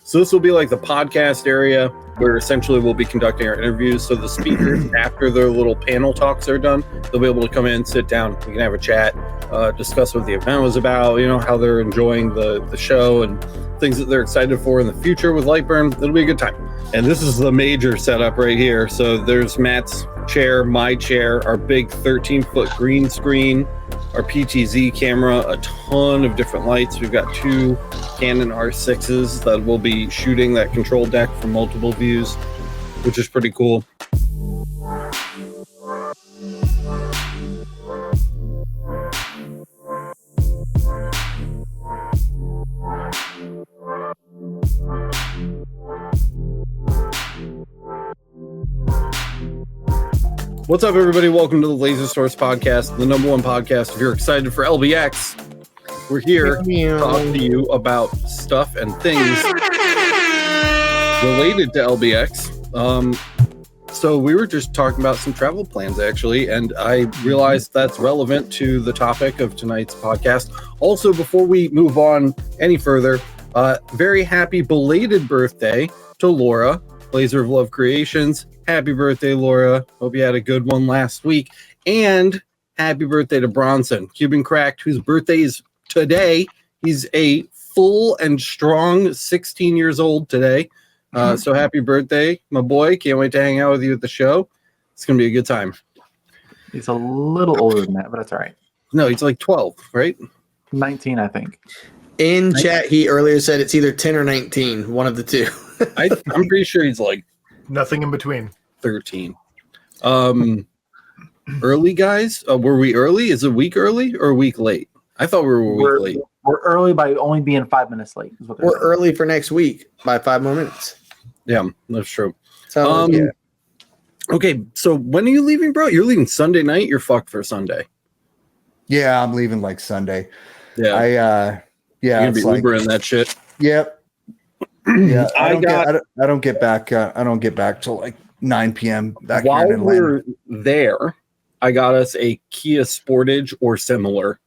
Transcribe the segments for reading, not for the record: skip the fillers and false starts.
So this will be like the podcast area where essentially we'll be conducting our interviews. So the speakers, after their little panel talks are done, they'll be able to come in, sit down, we can have a chat, discuss what the event was about, you know, how they're enjoying the show and things that they're excited for in the future with Lightburn. It'll be a good time. And this is the major setup right here. So there's Matt's chair, my chair, our big 13-foot green screen, our PTZ camera, a ton of different lights. We've got 2 Canon R6s that will be shooting that control deck from multiple views, which is pretty cool. What's up, everybody? Welcome to the Laser Source Podcast, the #1 podcast. If you're excited for LBX, we're here to talk to you about stuff and things related to LBX. So we were just talking about some travel plans, actually, and I realized that's relevant to the topic of tonight's podcast. Also, before we move on any further, very happy belated birthday to Laura, Laser of Love Creations. Happy birthday, Laura. Hope you had a good one last week. And happy birthday to Bronson, Cuban Cracked, whose birthday is today. He's a full and strong 16 years old today. So happy birthday, my boy. Can't wait to hang out with you at the show. It's going to be a good time. He's a little older than that, but that's all right. No, he's like 12, right? 19, I think. In chat, he earlier said it's either 10 or 19, one of the two. I'm pretty sure he's like nothing in between. 13. Early, guys? Were we early? Is it a week early or a week late? I thought we were a week late. We're early by only being 5 minutes late. We're saying. Early for next week by 5 more minutes. Yeah, that's true. So, yeah. Okay, so when are you leaving, bro? You're leaving Sunday night? You're fucked for Sunday. Yeah, I'm leaving like Sunday. Yeah. You're gonna be Ubering that shit. Yep. Yeah, I don't get back. I don't get back till like 9 p.m. back While here in Atlanta. we're there, I got us a Kia Sportage or similar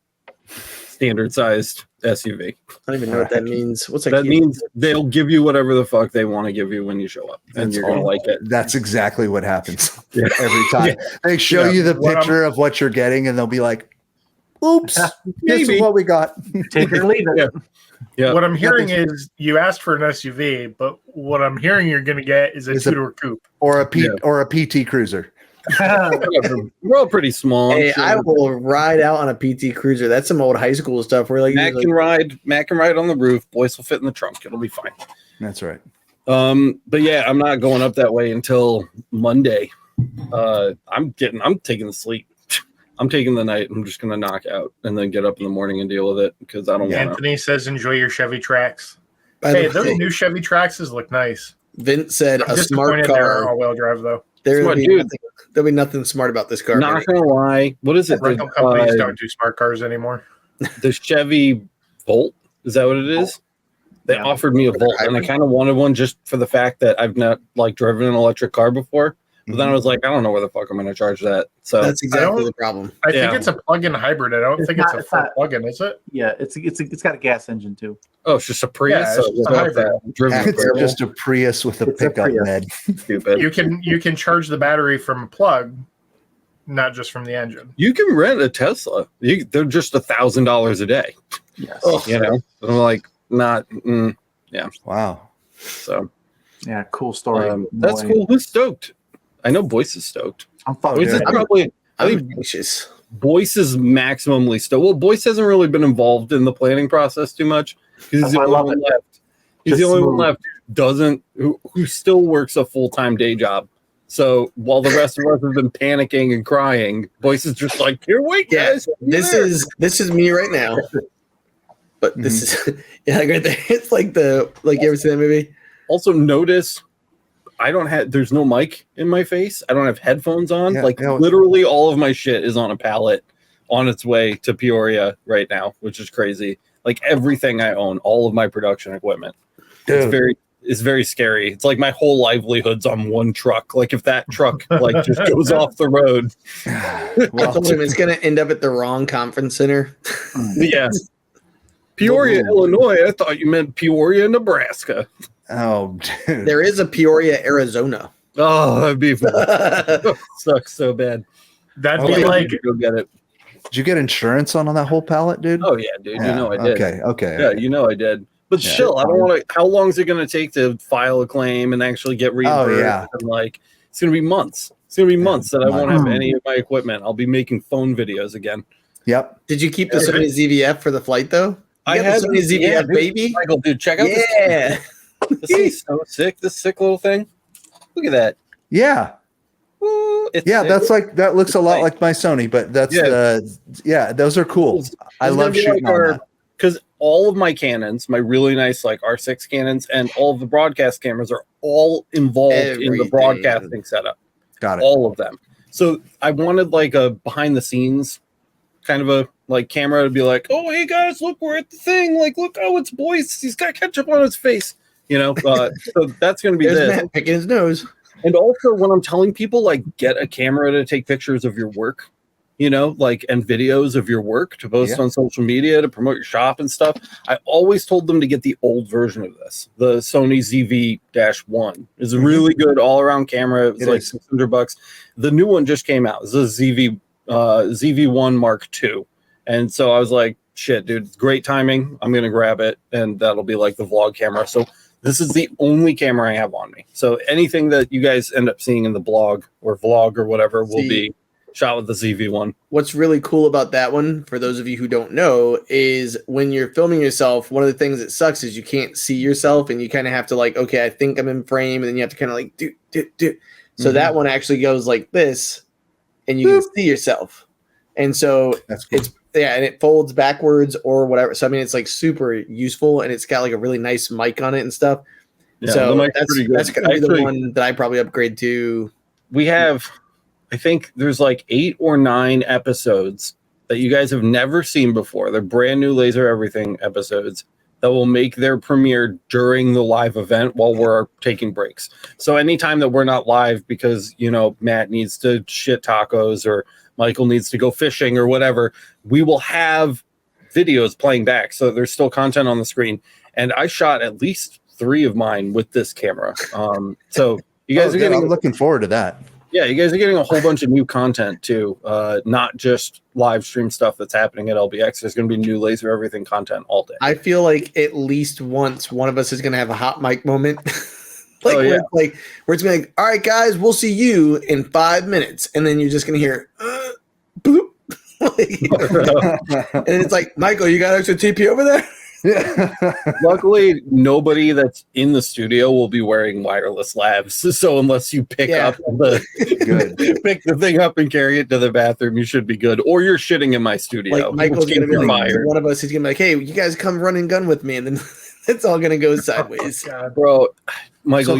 standard sized SUV. I don't even know what that means. What's that? Means they'll give you whatever the fuck they want to give you when you show up, and you're gonna like it. That's exactly what happens every time. They show you the picture of what you're getting, and they'll be like, "Oops, this is what we got." Take it or leave it. Yeah. What I'm hearing is you asked for an SUV, but what I'm hearing you're going to get is a two-door coupe or a PT Cruiser. We're all pretty small. Hey, sure. I will ride out on a PT Cruiser. That's some old high school stuff. Where like Matt can ride on the roof. Boys will fit in the trunk. It'll be fine. That's right. But yeah, I'm not going up that way until Monday. I'm taking the sleep. I'm taking the night. I'm just going to knock out and then get up in the morning and deal with it because I don't want to. Anthony says enjoy your Chevy Trax. Hey, those new Chevy Traxes look nice. Vince said I'm a smart car. All-wheel drive, though. There'll be nothing smart about this car. Not going to lie. What is it? Rental companies don't do smart cars anymore. The Chevy Volt. Is that what it is? They offered me a Volt, and I kind of wanted one just for the fact that I've not like driven an electric car before. But then I was like, I don't know where the fuck I'm going to charge that. So that's exactly the problem. I think it's a plug-in hybrid. I don't think it's a full plug-in, is it? Yeah, it's got a gas engine too. Oh, it's just a Prius. Yeah, it's a hybrid. It's just a Prius with a pickup bed. Stupid. You can charge the battery from a plug, not just from the engine. You can rent a Tesla. They're just $1,000 a day. Yes. You know, I'm like not. Yeah. Wow. So. Yeah, cool story. That's cool. Who's stoked? I know Boyce is stoked. I'm fucking probably. I think Boyce is maximally stoked. Well, Boyce hasn't really been involved in the planning process too much because he's the only one left. He's the only one left who still works a full-time day job. So while the rest of us have been panicking and crying, Boyce is just like, "Here, wait, guys." This is me right now. But this is right there. It's like you ever see that movie? Also, notice. There's no mic in my face. I don't have headphones on. Literally all of my shit is on a pallet on its way to Peoria right now, which is crazy. Like everything I own, all of my production equipment. Dude. It's very scary. It's like my whole livelihood's on one truck. Like if that truck just goes off the road. I told him it's going to end up at the wrong conference center. Yeah. Peoria, Illinois. I thought you meant Peoria, Nebraska. Oh, dude. There is a Peoria, Arizona. Oh, that'd be sucks so bad. That'd Okay, be like go get it. Did you get insurance on that whole pallet, dude? Oh yeah, dude. Yeah, You know I did. Okay. Yeah, you know I did. But Yeah. still, I don't want to. How long is it going to take to file a claim and actually get reimbursed? yeah. And like, it's going to be months. It's going to be months that I won't have months. any of my equipment. I'll be making phone videos again. Yep. Did you keep the Sony ZVF for the flight though? I You got had the Sony ZVF, dude. baby. Michael, dude, check out this. Yeah. This thing's so sick. This sick little thing. Look at that. Yeah. Ooh, it's Yeah, sick. that's like that looks a lot Like- like my Sony, but that's Yeah. those are cool. I It's love gonna be shooting like on our- that. because all of my Canons, my really nice like R6 Canons, and all of the broadcast cameras are all involved in the Everything. broadcasting setup. Got it. All of them. So I wanted like a behind the scenes kind of a like camera to be like, oh hey guys, look, we're at the thing. Like, look, oh it's Boyce. He's got ketchup on his face. You know, so that's gonna be There's this. Matt picking his nose. And also when I'm telling people like get a camera to take pictures of your work, you know, like and videos of your work to post on social media to promote your shop and stuff. I always told them to get the old version of this. The Sony ZV-1 is a really good all-around camera. It was like $600. The new one just came out. It's a ZV-1 Mark II. And so I was like, shit, dude, it's great timing. I'm going to grab it and that'll be like the vlog camera. So this is the only camera I have on me. So anything that you guys end up seeing in the blog or vlog or whatever will be shot with the ZV-1. What's really cool about that one, for those of you who don't know, is when you're filming yourself, one of the things that sucks is you can't see yourself and you kind of have to like, okay, I think I'm in frame, and then you have to kind of like do. So that one actually goes like this, and you can see yourself. And so That's cool. and it folds backwards or whatever. So I mean, it's like super useful, and it's got like a really nice mic on it and stuff. Yeah, so the mic's pretty good. that's gonna be the one that I probably upgrade to. We have, I think there's like 8 or 9 episodes that you guys have never seen before. They're brand new Laser Everything episodes that will make their premiere during the live event while we're taking breaks. So anytime that we're not live because, you know, Matt needs to shit tacos or Michael needs to go fishing or whatever, we will have videos playing back. So there's still content on the screen. And I shot at least 3 of mine with this camera. So you guys are getting... I'm looking forward to that. Yeah, you guys are getting a whole bunch of new content too, not just live stream stuff that's happening at LBX. There's going to be new Laser Everything content all day. I feel like at least once one of us is going to have a hot mic moment. Where it's going to be like, all right, guys, we'll see you in 5 minutes. And then you're just going to hear, boop. And it's like, Michael, you got extra TP over there? Luckily, nobody that's in the studio will be wearing wireless labs. So unless you pick up pick the thing up and carry it to the bathroom, you should be good. Or you're shitting in my studio. Like Michael's going to be like, one of us is going to be like, hey, you guys come run and gun with me. And then it's all going to go sideways. Bro, Michael,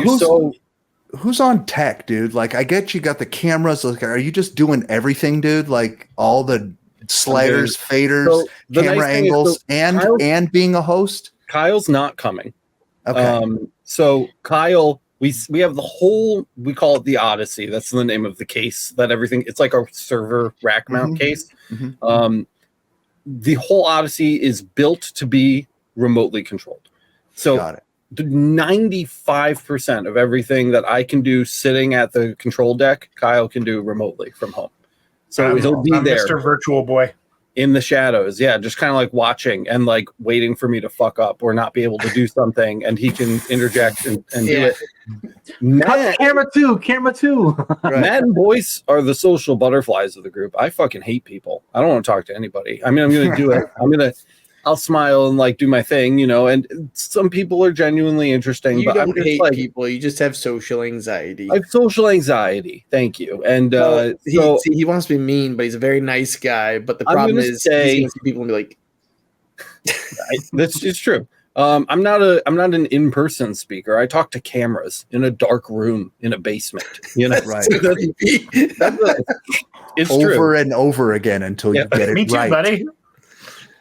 who's on tech, dude? Like, I get you got the cameras. Like, are you just doing everything, dude? Like all the sliders, faders, camera angles, and being a host? Kyle's not coming. Okay. So Kyle, we have the whole, we call it the Odyssey. That's the name of the case that everything, it's like our server rack mount case. The whole Odyssey is built to be remotely controlled. So Got it. 95% of everything that I can do sitting at the control deck, Kyle can do remotely from home. So he'll be there, Mr. Virtual Boy, in the shadows. Yeah, just kind of like watching and like waiting for me to fuck up or not be able to do something, and he can interject and do it. Matt, camera two. Matt and Boyce are the social butterflies of the group. I fucking hate people. I don't want to talk to anybody. I mean, I'm gonna do it. I'll smile and like do my thing, you know, and some people are genuinely interesting. You but don't I'm just hate like, people. You just have social anxiety. I have social anxiety. Thank you. And he wants to be mean, but he's a very nice guy. But the problem is he's going to see people and be like, that's it's true. I'm not an in-person speaker. I talk to cameras in a dark room in a basement. You know, Right. It's over true. and over again until you get it me too, right. buddy.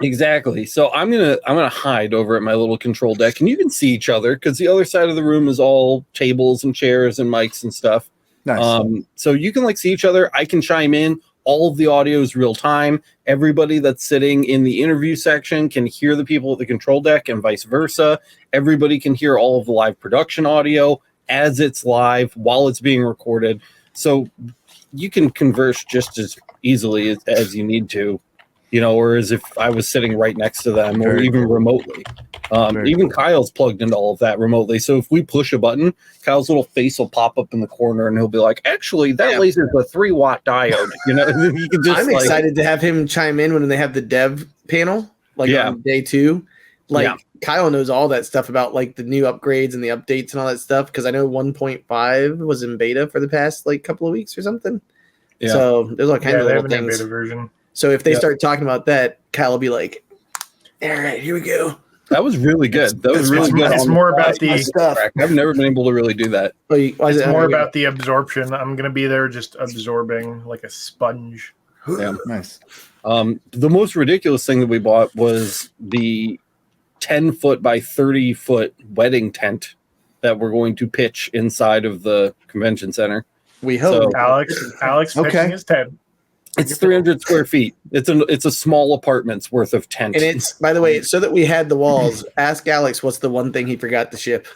Exactly. So I'm gonna hide over at my little control deck, and you can see each other because the other side of the room is all tables and chairs and mics and stuff. Nice. So you can like see each other. I can chime in. all of the audio is real time. Everybody that's sitting in the interview section can hear the people at the control deck and vice versa. Everybody can hear all of the live production audio as it's live while it's being recorded. So you can converse just as easily as you need to, or as if I was sitting right next to them or even remotely. Even Kyle's plugged into all of that remotely. So if we push a button, Kyle's little face will pop up in the corner and he'll be like, actually, that laser is a 3-watt diode. You can just I'm excited to have him chime in when they have the dev panel, on day 2. Kyle knows all that stuff about the new upgrades and the updates and all that stuff, because I know 1.5 was in beta for the past couple of weeks or something. Yeah. So there's all kinds of little things. Beta version. So if they start talking about that, Kyle will be like, all right, here we go. That was really good. That was really good. It's more about the stuff. I've never been able to really do that. It's more about the absorption. I'm going to be there just absorbing like a sponge. Yeah, nice. The most ridiculous thing that we bought was the 10-foot by 30-foot wedding tent that we're going to pitch inside of the convention center. We hope. So, Alex pitching his tent. It's 300 square feet. It's a small apartment's worth of tent. And it's, by the way, it's so that we had the walls. Ask Alex what's the one thing he forgot to ship.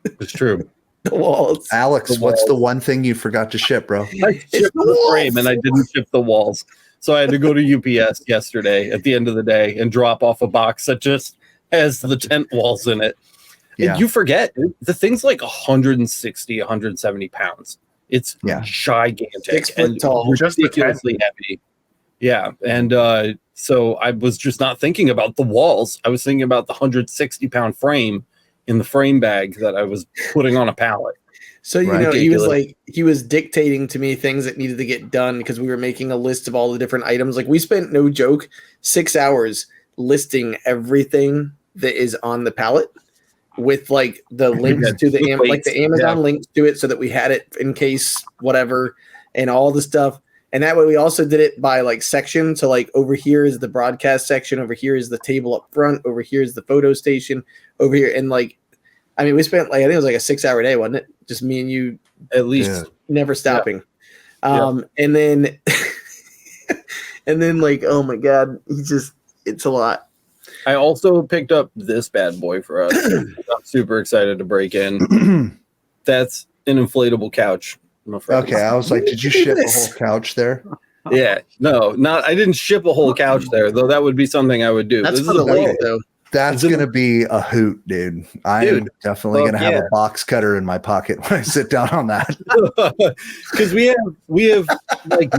It's true. The walls. Alex, what's the one thing you forgot to ship, bro? I shipped the frame and I didn't ship the walls. So I had to go to UPS yesterday at the end of the day and drop off a box that just has the tent walls in it. Yeah. And you forget, the thing's like 160, 170 pounds. It's gigantic 6 foot and tall, ridiculously heavy. Yeah. And so I was just not thinking about the walls. I was thinking about the 160-pound frame in the frame bag that I was putting on a pallet. So, he was dictating to me things that needed to get done because we were making a list of all the different items. We spent, no joke, 6 hours listing everything that is on the pallet with the links to the Amazon links to it so that we had it in case whatever and all the stuff. And that way we also did it by section. So over here is the broadcast section. Over here is the table up front. Over here is the photo station over here. And we spent I think it was a 6 hour day, wasn't it? Just me and you at least never stopping. And then, oh my God, it's a lot. I also picked up this bad boy for us. I'm super excited to break in. That's an inflatable couch. Okay, I was like, did you ship a whole couch there? Yeah, no, I didn't ship a whole couch there, though. That would be something I would do. That's for the lake, though. That's going to be a hoot, dude. I am definitely going to have a box cutter in my pocket when I sit down on that. Because we have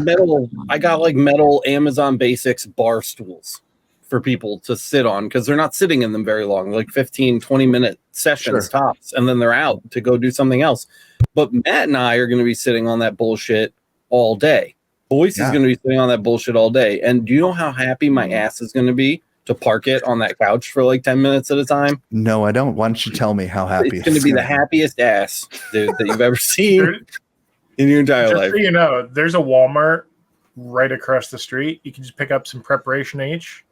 metal. I got metal Amazon Basics bar stools for people to sit on because they're not sitting in them very long, 15, 20-minute sessions tops, and then they're out to go do something else. But Matt and I are going to be sitting on that bullshit all day. Boyce is going to be sitting on that bullshit all day. And do you know how happy my ass is going to be to park it on that couch for 10 minutes at a time? No, I don't. Why don't you tell me how happy it's going to be? The happiest ass, dude, that you've ever seen in your entire life. So there's a Walmart right across the street. You can just pick up some preparation H,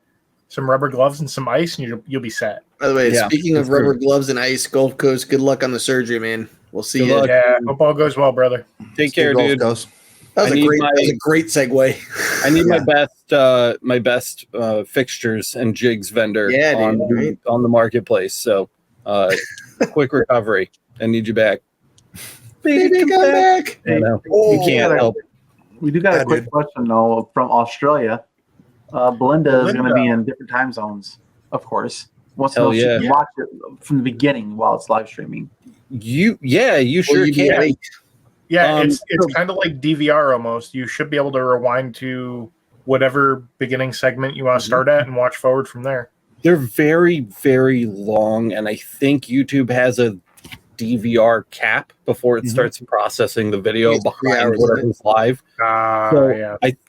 some rubber gloves, and some ice, and you'll be set. By the way, speaking of rubber gloves and ice, Gulf Coast, good luck on the surgery, man. We'll see you. Yeah, hope all goes well, brother. Take care, dude. That was a great segue. I need my best fixtures and jigs vendor on the marketplace. So quick recovery. I need you back. Baby, come back. You can't help. We do got a quick question though from Australia. Belinda is going to be in different time zones, of course. Wants to know if you can watch it from the beginning while it's live streaming. You sure can. Yeah, it's kind of like DVR almost. You should be able to rewind to whatever beginning segment you want to start at and watch forward from there. They're very, very long, and I think YouTube has a DVR cap before it starts processing the video behind whatever's live.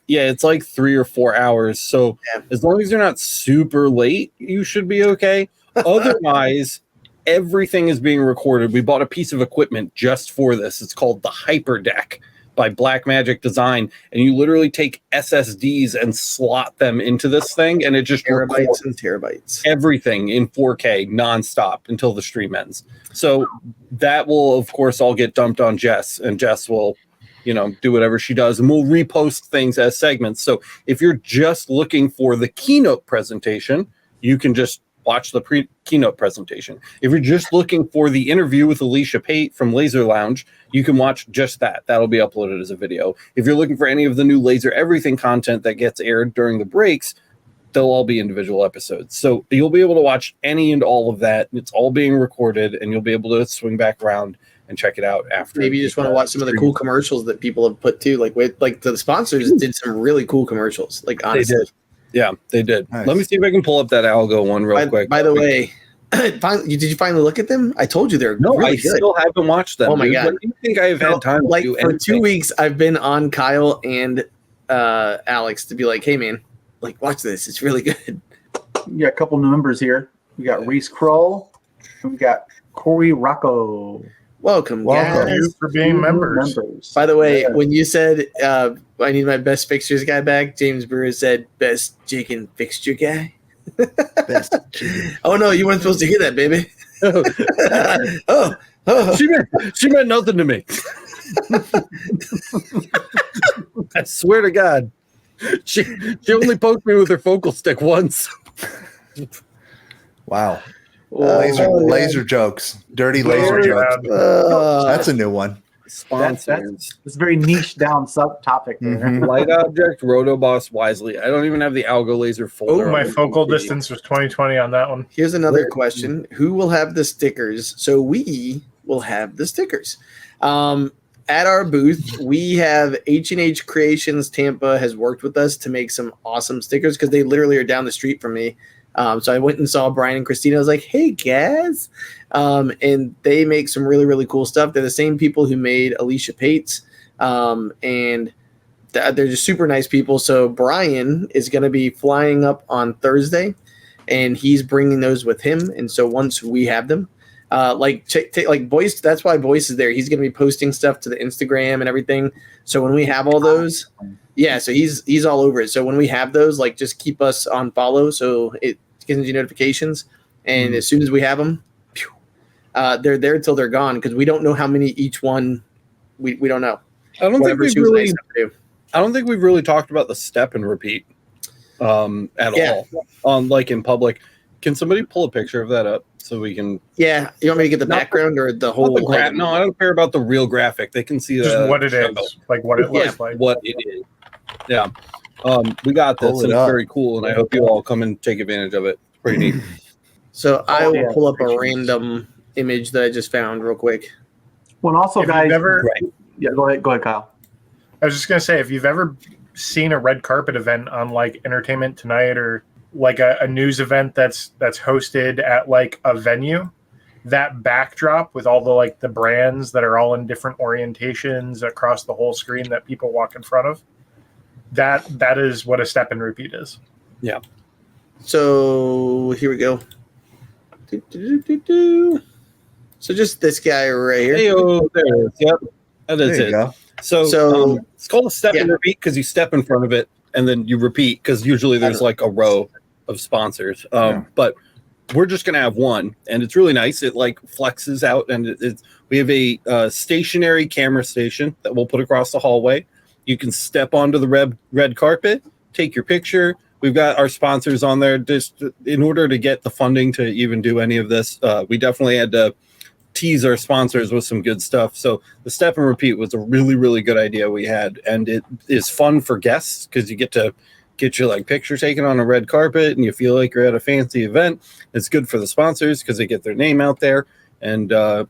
It's 3 or 4 hours. So as long as you're not super late, you should be okay. Otherwise, everything is being recorded. We bought a piece of equipment just for this. It's called the Hyperdeck by Blackmagic Design, and you literally take SSDs and slot them into this thing, and it just terabytes and terabytes, everything in 4K nonstop until the stream ends. So that will, of course, all get dumped on Jess, and Jess will, do whatever she does, and we'll repost things as segments. So if you're just looking for the keynote presentation, you can just watch the keynote presentation. If you're just looking for the interview with Alicia Pate from Laser Lounge, you can watch just that. That'll be uploaded as a video. If you're looking for any of the new Laser Everything content that gets aired during the breaks, they'll all be individual episodes. So you'll be able to watch any and all of that. It's all being recorded, and you'll be able to swing back around and check it out after. Maybe you just want to watch some of the cool commercials that people have put too. Like the sponsors did some really cool commercials. Like honestly. They did. Yeah, they did. Nice. Let me see if I can pull up that algo one real quick. By the way, did you finally look at them? I told you they're really good. Still haven't watched them. Oh my God. When do you think I've had time to do for anything? 2 weeks, I've been on Kyle and Alex to be like, hey man, like watch this. It's really good. We got a couple new members here. We got Reese Kroll. We got Corey Rocco. Welcome, Thank you guys. for being members. By the way, when you said I need my best fixtures guy back, James Brewer said best chicken fixture guy. Best chicken. Oh no, you weren't supposed to hear that, baby. oh. She meant nothing to me. I swear to God. She only poked me with her focal stick once. Wow. Laser jokes. Dirty laser jokes. That's a new one. Sponsors. It's a very niche down subtopic there. Mhm. Light object, Rotoboss wisely. I don't even have the Algo Laser folder. Oh, my focal distance was 20/20 on that one. Here's another question. Who will have the stickers? So we will have the stickers. At our booth, we have H&H Creations Tampa has worked with us to make some awesome stickers because they literally are down the street from me. So I went and saw Brian and Christina. I was like, hey, guys. And they make some really, really cool stuff. They're the same people who made Alicia Pate's. And they're just super nice people. So Brian is going to be flying up on Thursday, and he's bringing those with him. And so once we have them, like Boyce, that's why Boyce is there. He's going to be posting stuff to the Instagram and everything. So when we have all those, yeah, so he's all over it. So when we have those, like just keep us on follow so it gives you notifications. And as soon as we have them, they're there till they're gone because we don't know how many each one. We don't know. I don't think we've really talked about the step and repeat at all on like in public. Can somebody pull a picture of that up so we can? Yeah, you want me to get the background or the whole? No, I don't care about the real graphic. They can see just what it is, like what it looks like. What it is. Yeah, we got this, and it's very cool. And I hope you all come and take advantage of it. It's pretty neat. So I will pull up a random image that I just found real quick. Well, and also, If guys, yeah, go ahead, Kyle. I was just gonna say, if you've ever seen a red carpet event on like Entertainment Tonight or like a news event that's hosted at like a venue, that backdrop with all the like the brands that are all in different orientations across the whole screen that people walk in front of, that is what a step and repeat is. Yeah. So here we go. So just this guy right here. Hey-o, there it is. Yep, that is it. Go. So it's called a step and repeat because you step in front of it and then you repeat because usually there's like a row of sponsors. But we're just gonna have one, and it's really nice. It like flexes out, and we have a stationary camera station that we'll put across the hallway. You can step onto the red carpet, take your picture. We've got our sponsors on there. Just in order to get the funding to even do any of this, we definitely had to tease our sponsors with some good stuff. So the step and repeat was a really, really good idea we had, and it is fun for guests because you get to get your like picture taken on a red carpet and you feel like you're at a fancy event. It's good for the sponsors because they get their name out there. And so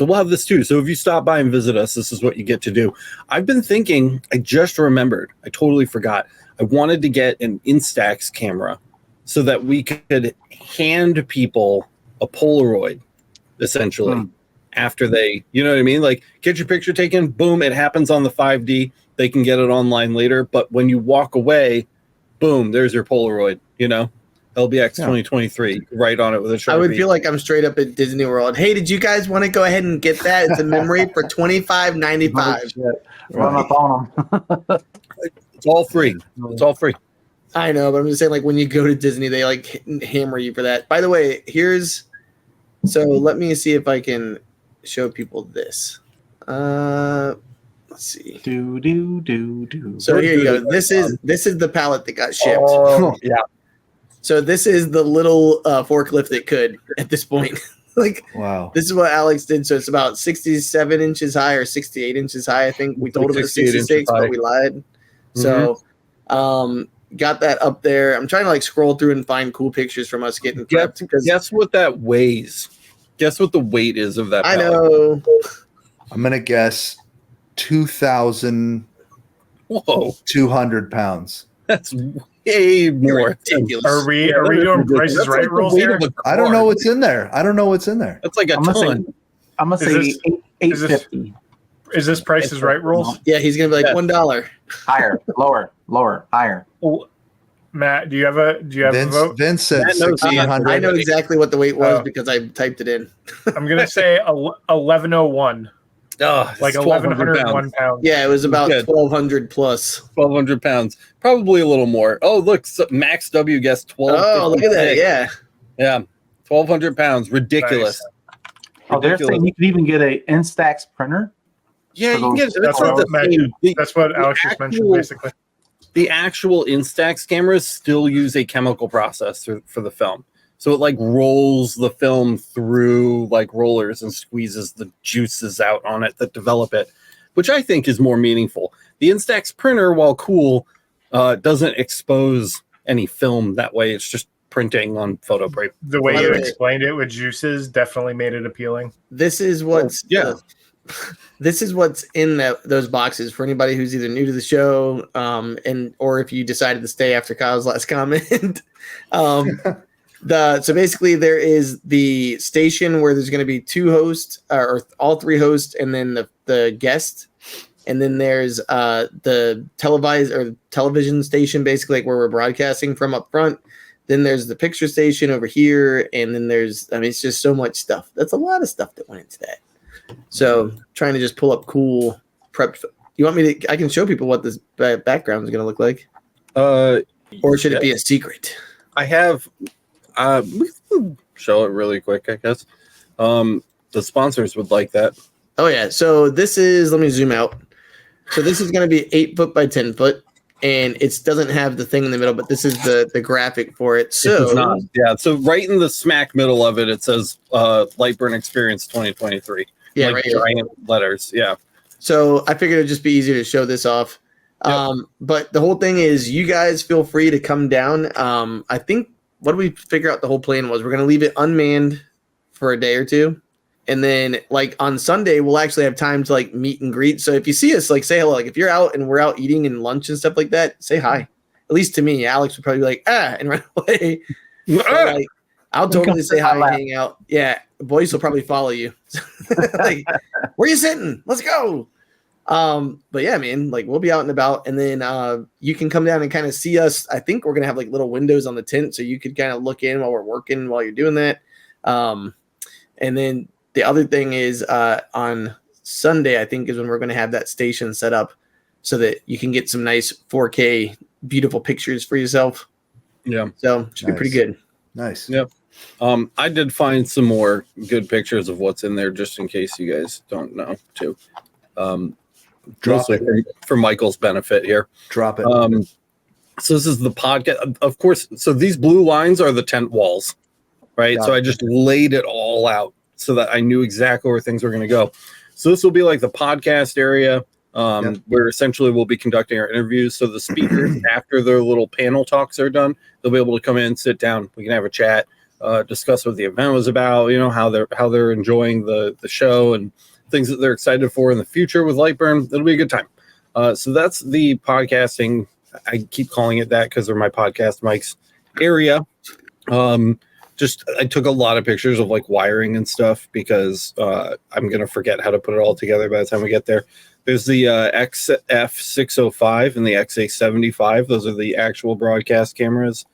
we'll have this too. So if you stop by and visit us, this is what you get to do. I've been thinking, I just remembered, I totally forgot. I wanted to get an Instax camera so that we could hand people a Polaroid, essentially, after they, you know what I mean? Like, get your picture taken, boom, it happens on the 5D. They can get it online later. But when you walk away, boom, there's your Polaroid, you know? LBX 2023, right on it with a Sharpie. I would feel like I'm straight up at Disney World. Hey, did you guys want to go ahead and get that? It's a memory for $25.95. Run up on them. It's all free. It's all free. I know, but I'm just saying, like, when you go to Disney, they like hammer you for that. By the way, so let me see if I can show people this. Let's see. Do. So here you go. This is the pallet that got shipped. Yeah. So this is the little forklift that could at this point. Like, wow. This is what Alex did. So it's about 67 inches high or 68 inches high. I think we told him it was 66, but we lied. Mm-hmm. So got that up there. I'm trying to like scroll through and find cool pictures from us getting prepped. Guess what that weighs? Guess what the weight is of that pallet? I know. I'm going to guess 2,200 pounds. That's way more. Ridiculous. Are we doing Prices Right rules here? I don't know what's in there. That's like a ton. I'm going to say 850. Is this Prices Right rules? Yeah, he's going to be like $1. Higher, lower, higher. Oh, Matt, do you have a vote? Vince said 1,600. I know exactly what the weight was because I typed it in. I'm going to say 1101. Like 1,101 pounds. Yeah, it was about 1,200 plus. 1,200 pounds. Probably a little more. Oh, look, Max W guessed 12. Oh, look at that. Yeah. Yeah. 1,200 pounds. Ridiculous. Nice. Oh, they're saying you could even get an Instax printer. Yeah, you can get that's what Alex just mentioned, basically. The actual Instax cameras still use a chemical process for the film. So it like rolls the film through like rollers and squeezes the juices out on it that develop it, which I think is more meaningful. The Instax printer, while cool, doesn't expose any film that way. It's just printing on photo paper. The way you explained it with juices definitely made it appealing. This is what's this is what's in those boxes for anybody who's either new to the show, or if you decided to stay after Kyle's last comment. So basically there is the station where there's going to be two hosts or all three hosts and then the guest. And then there's the television station, basically like where we're broadcasting from up front. Then there's the picture station over here. And then it's just so much stuff. That's a lot of stuff that went into that. So trying to just pull up cool prep. You want me to, I can show people what this background is going to look like. Or should it be a secret? I have, we can show it really quick, I guess. The sponsors would like that. Oh yeah. So this is, let me zoom out. So this is going to be 8 foot by 10 foot, and it doesn't have the thing in the middle, but this is the graphic for it. So So right in the smack middle of it, it says Lightburn Experience 2023. Yeah, like giant letters. Yeah. So I figured it'd just be easier to show this off. Yep. But the whole thing is, you guys feel free to come down. I think what we figure out the whole plan was we're going to leave it unmanned for a day or two. And then like on Sunday, we'll actually have time to like meet and greet. So if you see us, like say hello, like if you're out and we're out eating and lunch and stuff like that, say hi. At least to me, Alex would probably be like, and run away. Like, I'll totally say hi and hang out. Yeah. Boys will probably follow you. Like, where you sitting? Let's go. But yeah, man, like we'll be out and about, and then you can come down and kind of see us. I think we're gonna have like little windows on the tent, so you could kind of look in while we're working while you're doing that. And then the other thing is on Sunday, I think is when we're gonna have that station set up so that you can get some nice 4K beautiful pictures for yourself. Yeah. So it should be pretty good. Nice. Yep. I did find some more good pictures of what's in there just in case you guys don't know too. Drop it for Michael's benefit here. Drop it. So this is the podcast, of course. So these blue lines are the tent walls, right? So I just laid it all out so that I knew exactly where things were going to go. So this will be like the podcast area where essentially we'll be conducting our interviews. So the speakers, after their little panel talks are done, they'll be able to come in, sit down. We can have a chat, discuss what the event was about, how they're enjoying the show and things that they're excited for in the future with Lightburn. It'll be a good time. So that's the podcasting. I keep calling it that because they're my podcast mics area. I took a lot of pictures of like wiring and stuff because I'm going to forget how to put it all together by the time we get there. There's the XF605 and the XA75. Those are the actual broadcast cameras.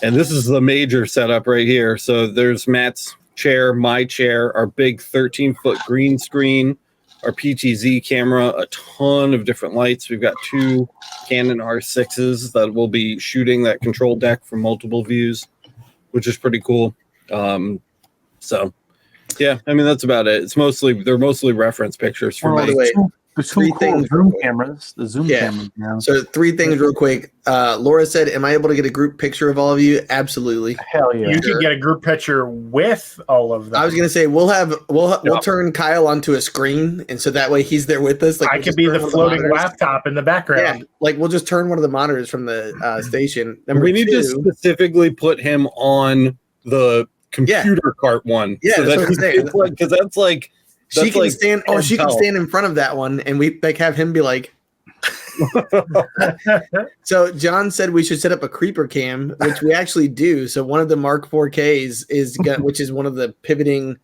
And this is the major setup right here. So there's Matt's chair, my chair, our big 13-foot green screen, our PTZ camera, a ton of different lights. We've got 2 Canon R6s that will be shooting that control deck from multiple views, which is pretty cool. So yeah, I mean, that's about it. They're mostly reference pictures for me. three things. Zoom cameras. The Zoom cameras. Yeah. So 3 things real quick. Laura said, "Am I able to get a group picture of all of you?" Absolutely. Hell yeah. You could get a group picture with all of them. I was gonna say we'll turn Kyle onto a screen, and so that way he's there with us. Like I could be the floating laptop in the background. Yeah, like we'll just turn one of the monitors from the station. We need to specifically put him on the computer cart one. Yeah, so because that's like she can stand. Oh, she can stand in front of that one, and we like have him be like. So John said we should set up a creeper cam, which we actually do. So one of the Mark 4Ks which is one of the pivoting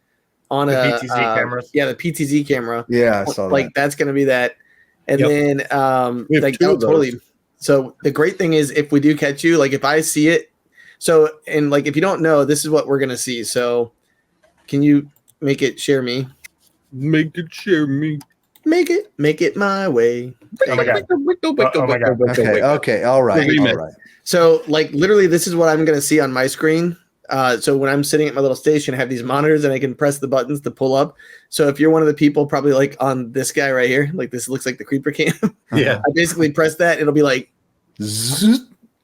on the PTZ cameras. Yeah, the PTZ camera. Yeah, I saw like that's gonna be that. And then like that would totally. So the great thing is if we do catch you, like if I see it, so and like if you don't know, this is what we're gonna see. So can you make it share me? Make it share me. Make it my way. Oh my god. Okay. All right. So like literally this is what I'm going to see on my screen. So when I'm sitting at my little station, I have these monitors and I can press the buttons to pull up. So if you're one of the people probably like on this guy right here, like this looks like the creeper cam. Yeah. I basically press that. It'll be like,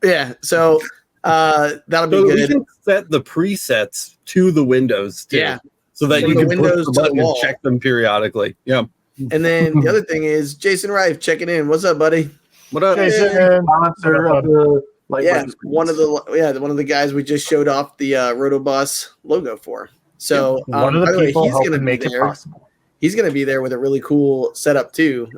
yeah. So that'll be good. We can set the presets to the windows too. Yeah. So that you can push the button and check them periodically. Yeah. And then the other thing is Jason Rife checking in. What's up, buddy? What up, Jason? Sponsor of the one of the guys we just showed off the Rotoboss logo for. So one of the people he's going to make it possible. He's going to be there with a really cool setup too,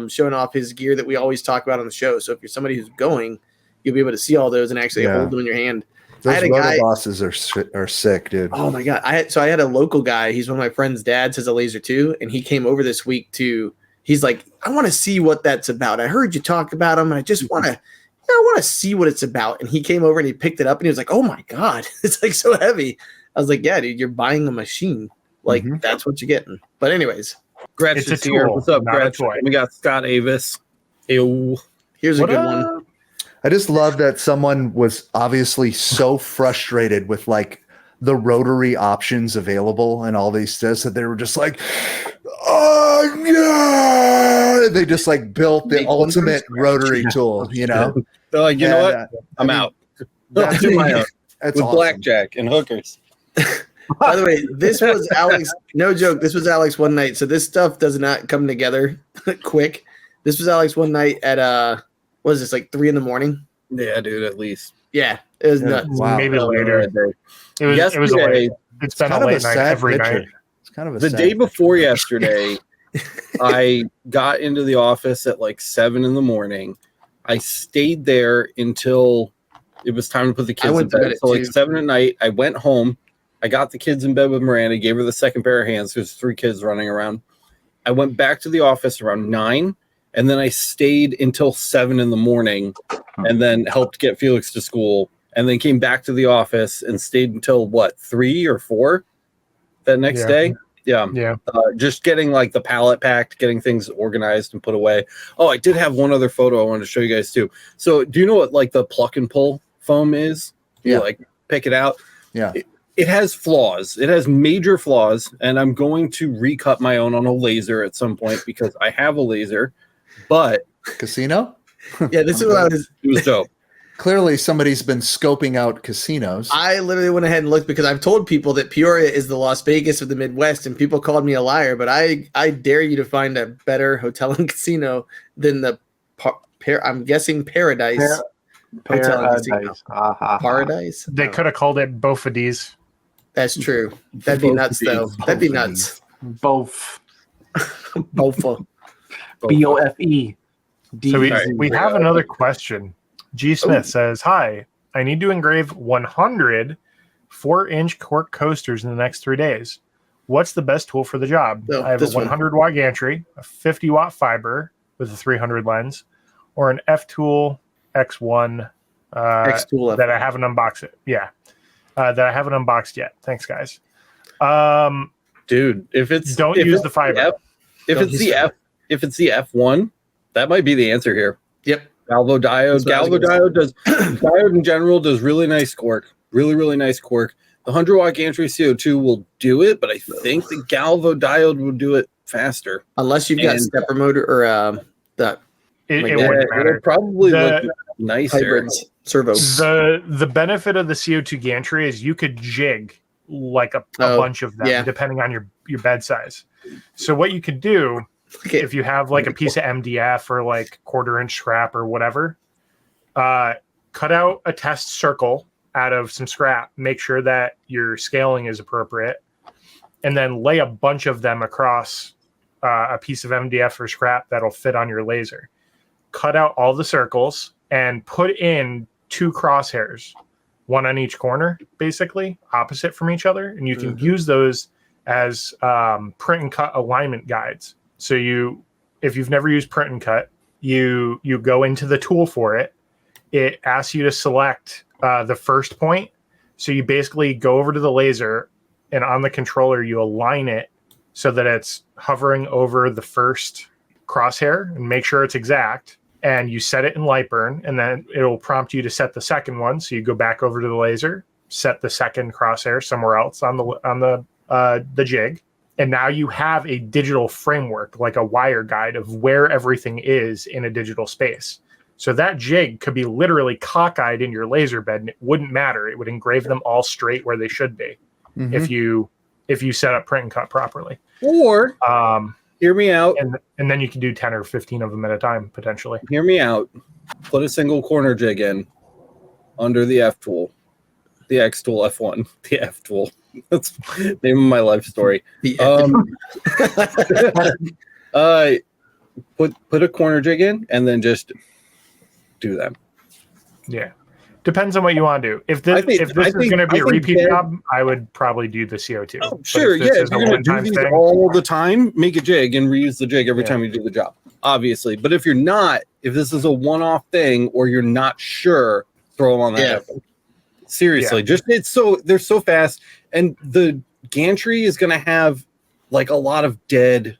showing off his gear that we always talk about on the show. So if you're somebody who's going, you'll be able to see all those and actually hold them in your hand. Those Rotobosses are sick, dude. Oh my god! I had a local guy. He's one of my friend's dads, has a laser too, and he came over this week to. He's like, I want to see what that's about. I heard you talk about them, and I just want to. I want to see what it's about. And he came over and he picked it up, and he was like, "Oh my god, it's like so heavy." I was like, "Yeah, dude, you're buying a machine. Like that's what you're getting." But anyways, Gretch is here. What's up, Gretch? We got Scott Avis. Ew. Here's a good one. I just love that someone was obviously so frustrated with like the rotary options available and all these things that they were just like, oh no! They just like built the ultimate rotary tool, you know? They're like, you know what? I'm out. That's do my own with awesome. blackjack and hookers. By the way, this was Alex. No joke. This was Alex one night. So this stuff does not come together quick. This was Alex one night at what is this, like 3 a.m? Yeah, dude, at least. Yeah, it was nuts. Wow. Maybe later. It was a late. It's been a late night every night. It's kind of a the day before yesterday. I got into the office at like 7 a.m. I stayed there until it was time to put the kids in bed. So like 7 at night, I went home. I got the kids in bed with Miranda, gave her the second pair of hands. There's 3 kids running around. I went back to the office around 9. And then I stayed until 7 a.m. and then helped get Felix to school. And then came back to the office and stayed until 3 or 4 that next day. Yeah. Just getting like the pallet packed, getting things organized and put away. Oh, I did have one other photo I wanted to show you guys too. So do you know what like the pluck and pull foam is? Yeah. You like pick it out. Yeah. It has flaws. It has major flaws. And I'm going to recut my own on a laser at some point because I have a laser. But casino? Yeah, this is what I was. It was dope. Clearly, somebody's been scoping out casinos. I literally went ahead and looked because I've told people that Peoria is the Las Vegas of the Midwest, and people called me a liar. But I dare you to find a better hotel and casino than the I'm guessing Paradise Hotel and Casino. Paradise. They could have called it Bofadis. That's true. That'd be nuts, though. That'd be nuts. Both. Bofa. BOFE. So we have another question. G. Smith says, "Hi, I need to engrave 100 4-inch cork coasters in the next 3 days. What's the best tool for the job? I have a 100 watt gantry, a 50 watt fiber with a 300 lens, or an F-Tool X1 X-Tool that I haven't unboxed it. Yeah, that I haven't unboxed yet. Thanks, guys. Dude, if it's use the fiber. If it's the F1, that might be the answer here. Yep. Galvo diode. Galvo diode does diode in general does really nice cork. Really, really nice cork. The 100 watt gantry CO2 will do it, but I think the Galvo diode will do it faster. Unless you've got stepper motor or that. It wouldn't matter. It'll probably look nicer. Hybrids, servo. The benefit of the CO2 gantry is you could jig like a bunch of them depending on your bed size. So what you could do if you have like a piece of MDF or like 1/4 inch scrap or whatever, cut out a test circle out of some scrap, make sure that your scaling is appropriate, and then lay a bunch of them across a piece of MDF or scrap that'll fit on your laser. Cut out all the circles and put in 2 crosshairs, one on each corner, basically opposite from each other. And you can use those as print and cut alignment guides. So if you've never used print and cut, you go into the tool for it. It asks you to select the first point. So you basically go over to the laser, and on the controller, you align it so that it's hovering over the first crosshair and make sure it's exact. And you set it in Lightburn, and then it'll prompt you to set the second one. So you go back over to the laser, set the second crosshair somewhere else on the jig. And now you have a digital framework, like a wire guide of where everything is in a digital space. So that jig could be literally cockeyed in your laser bed, and it wouldn't matter. It would engrave them all straight where they should be if you set up print and cut properly. Or hear me out. And then you can do 10 or 15 of them at a time, potentially. Hear me out. Put a single corner jig in under the F tool. The X tool, F1. The F tool. That's the name of my life story. Put a corner jig in and then just do them. Yeah. Depends on what you want to do. If this is going to be a repeat job, I would probably do the CO2. Oh, sure, yeah. If you're going to do these all the time, make a jig and reuse the jig every time you do the job, obviously. But if you're not, if this is a one-off thing or you're not sure, throw them on that. Yeah. Seriously, they're so fast, and the gantry is going to have like a lot of dead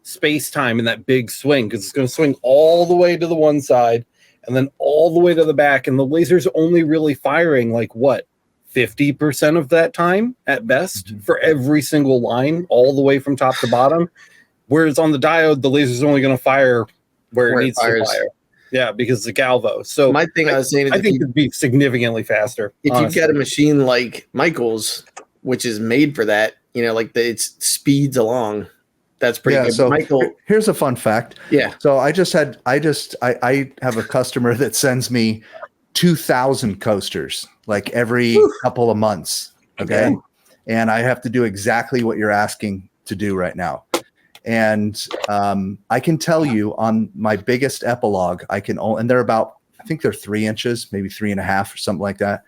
space time in that big swing because it's going to swing all the way to the one side and then all the way to the back, and the laser's only really firing like 50% of that time at best for every single line, all the way from top to bottom. Whereas on the diode, the laser's only going to fire where it needs to fire. Yeah, because it's a galvo. So my thing I was saying is I think it'd be significantly faster. If you've got a machine like Michael's, which is made for that, like it speeds along. That's pretty good. So Michael, here's a fun fact. Yeah. So I have a customer that sends me 2,000 coasters like every couple of months. Okay. And I have to do exactly what you're asking to do right now. And I can tell you on my biggest epilogue, and they're about, I think they're 3 inches, maybe 3.5 or something like that.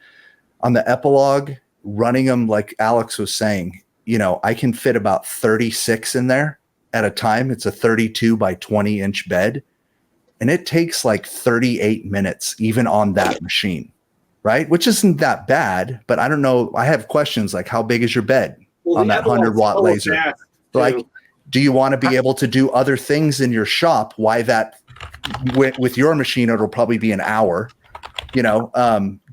On the epilogue, running them like Alex was saying, I can fit about 36 in there at a time. It's a 32 by 20 inch bed. And it takes like 38 minutes, even on that machine, right? Which isn't that bad, but I don't know. I have questions like, how big is your bed on that 100-watt laser? Like, do you want to be able to do other things in your shop? Why that with your machine, it'll probably be an hour. Do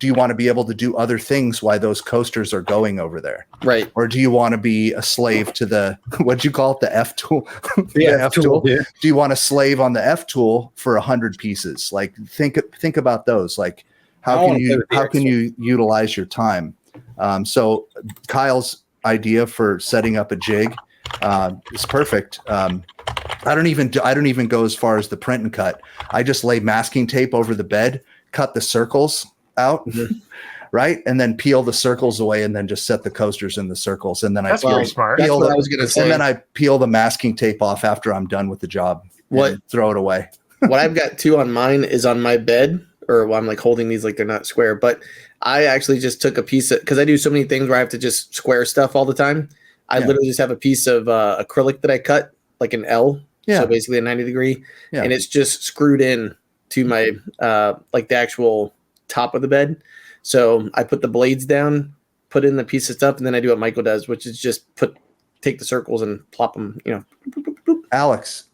you want to be able to do other things while those coasters are going over there? Right. Or do you want to be a slave to the, what'd you call it? The F tool? The F tool. Yeah. Do you want to slave on the F tool for 100 pieces? Like think about those. Like how can you utilize your time? So Kyle's idea for setting up a jig is perfect. I don't even go as far as the print and cut. I just lay masking tape over the bed, cut the circles out, right, and then peel the circles away, and then just set the coasters in the circles, and then that's very smart. That's what I was going to say. And then I peel the masking tape off after I'm done with the job. Throw it away. What I've got too on mine is on my bed, or I'm like holding these like they're not square, but I actually just took a piece of, because I do so many things where I have to just square stuff all the time. I literally just have a piece of acrylic that I cut like an L, so basically a 90 degree, and it's just screwed in to my like the actual top of the bed. So I put the blades down, put in the piece of stuff, and then I do what Michael does, which is just take the circles and plop them. Alex,